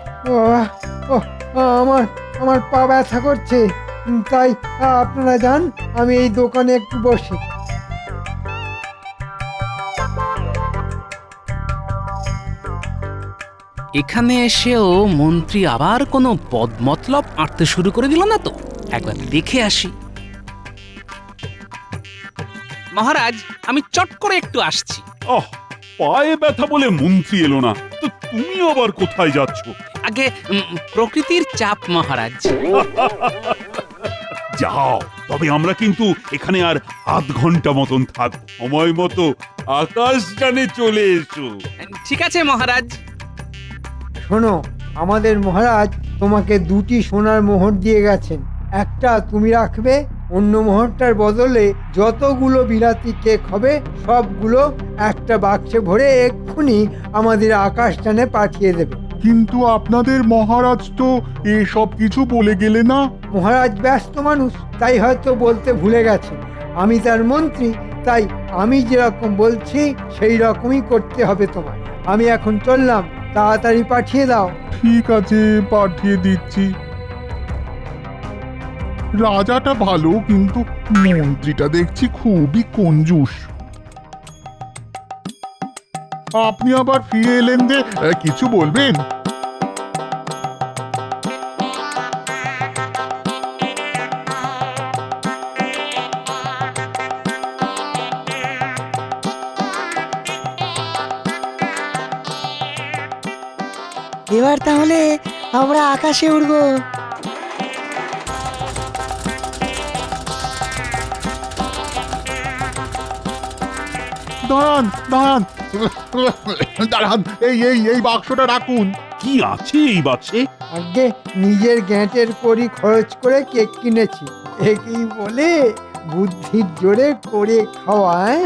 আমার আমার পা ব্যথা করছে, তাই আপনারা যান, আমি এই দোকানে একটু বসি। এখানে এসেও মন্ত্রী আবার কোনো বদমতলব আঁটতে শুরু করে দিল না তো? একবার দেখে আসি। মহারাজ, আমি চট করে একটু আসছি। আহ, পায়ে ব্যথা বলে মন্ত্রী এলো না, তো তুমি আবার কোথায় যাচ্ছ? আগে প্রকৃতির চাপ মহারাজ। যাও, তবে আমরা কিন্তু এখানে আর আধ ঘন্টা মতন থাকবো। সময় মতো আকাশ টানে চলে এসো। ঠিক আছে মহারাজ। শোনো, আমাদের মহারাজ তোমাকে 2টি সোনার মোহর দিয়ে গেছেন। একটা তুমি রাখবে, অন্য মোহরটার বদলে যতগুলো বিলাতি কেক হবে সবগুলো একটা বাক্সে ভরে এক্ষুনি আমাদের আকাশটানে পাঠিয়ে দেবে। কিন্তু আপনাদের মহারাজ তো এসব কিছু বলে গেলে না। মহারাজ ব্যস্ত মানুষ, তাই হয়তো বলতে ভুলে গেছে। আমি তার মন্ত্রী, তাই আমি যেরকম বলছি সেই রকমই করতে হবে তোমায়। আমি এখন চললাম, তাড়াতাড়ি পাঠিয়ে দাও। ঠিক আছে, পাঠিয়ে দিচ্ছি। রাজাটা ভালো, কিন্তু মন্ত্রীটা দেখছি খুবই কঞ্জুস। আপনি আবার ফিরে এলেন যে, কিছু বলবেন? এবার তাহলে আমরা আকাশে উড়বো। দাঁড়ান দাঁড়ান দাঁড়ান, এই বাক্সটা রাখুন। কি আছে এই বাক্সে? আগে নিজের গ্যাঁটের কড়ি খরচ করে কেক কিনেছি, একেই বলে বুদ্ধির জোরে করে খাওয়ায়।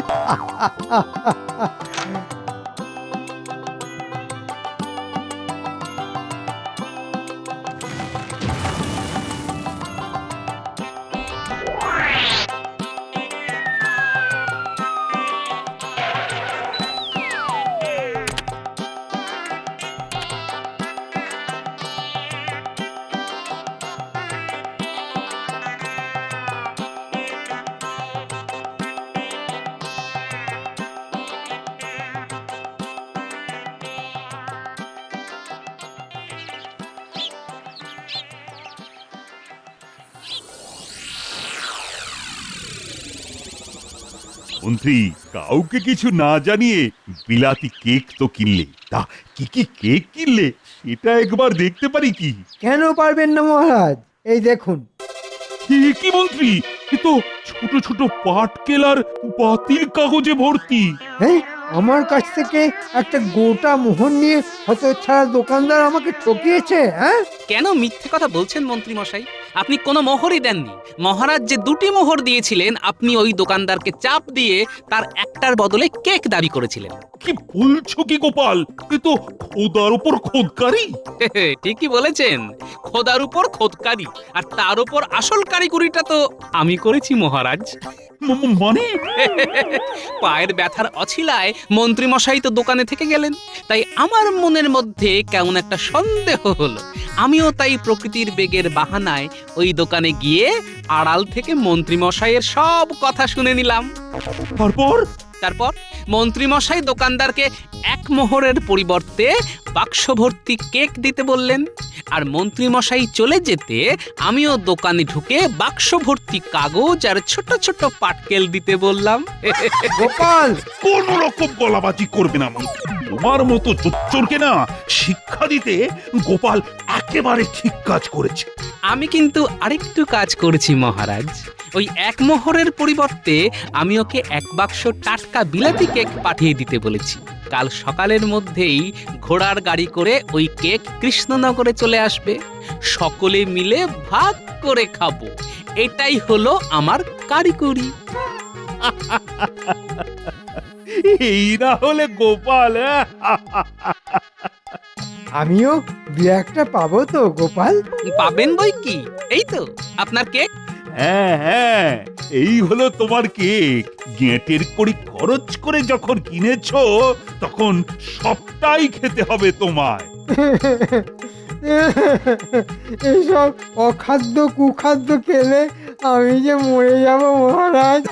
মন্ত্রী, কাউকে কিছু না জানিয়ে বিলাতি কেক তো কিনলে, তা কি কি কেক কিনলে সেটা একবার দেখতে পারি কি? কেন পারবেন না মহারাজ? এই দেখুন। কি মন্ত্রী, এ তো ছোট ছোট পাটকেল আর বাতিল কাগজে ভর্তি। হ্যাঁ, আমার কাছ থেকে একটা গোটা মোহর নিয়ে হতচ্ছাড়া দোকানদার আমাকে ঠকিয়েছে। হ্যাঁ, কেন মিথ্যে কথা বলছেন মন্ত্রী মশাই? আপনি কোনো মোহরই দেননি। মহারাজ যে 2টি মোহর দিয়েছিলেন, আপনি ওই দোকানদারকে চাপ দিয়ে তার একটার বদলে কেক দাবি করেছিলেন। কি বলছো কি গোপাল, এ তো খোদার উপর খোদকারি। ঠিকই বলেছেন, খোদার উপর খোদকারি, আর তার উপর আসল কারিগরিটা তো আমি করেছি মহারাজ। মানে? পায়ের ব্যথার অছিলায় মন্ত্রী মশাই তো দোকানে থেকে গেলেন, তাই আমার মনের মধ্যে কেমন একটা সন্দেহ হলো। আমিও তাই প্রকৃতির বেগের বাহানায় ওই দোকানে গিয়ে আড়াল থেকে মন্ত্রী মশাইয়ের সব কথা শুনে নিলাম। তারপর মন্ত্রী মশাই দোকানদারকে 1 মোহরের পরিবর্তে বাক্স ভর্তি কেক দিতে বললেন, আর মন্ত্রী মশাই চলে যেতে আমিও দোকানে ঢুকে বাক্স ভর্তি কাগজ আর ছোট ছোট পাটকেল দিতে বললাম। গোপাল, কোন রকম গলাবাজি করবে না মন্ত্রী। তোমার মতো চোরকে না শিক্ষা দিতে গোপাল একেবারে ঠিক কাজ করেছে। আমি কিন্তু আরেকটু কাজ করেছি মহারাজ। ওই 1 মোহরের পরিবর্তে আমি ওকে 1 বাক্স টাটকা বিলাতি কেক পাঠিয়ে দিতে বলেছি। কাল সকালের মধ্যেই ঘোড়ার গাড়ি করে ওই কেক কৃষ্ণনগরে চলে আসবে। সকলে মিলে ভাগ করে খাবো। এটাই হলো আমার কারিগরি। এই না হলে গোপাল, আমিও দু একটা পাবো তো গোপাল? পাবেন বই কি, এই তো আপনার কেক। হ্যাঁ হ্যাঁ, এই হলো তোমার কেক। গেঁটের কড়ি খরচ করে যখন কিনেছো তখন সবটাই খেতে হবে তোমায়। এসব অখাদ্য কুখাদ্য খেলে আমি যে মরে যাব মহারাজ।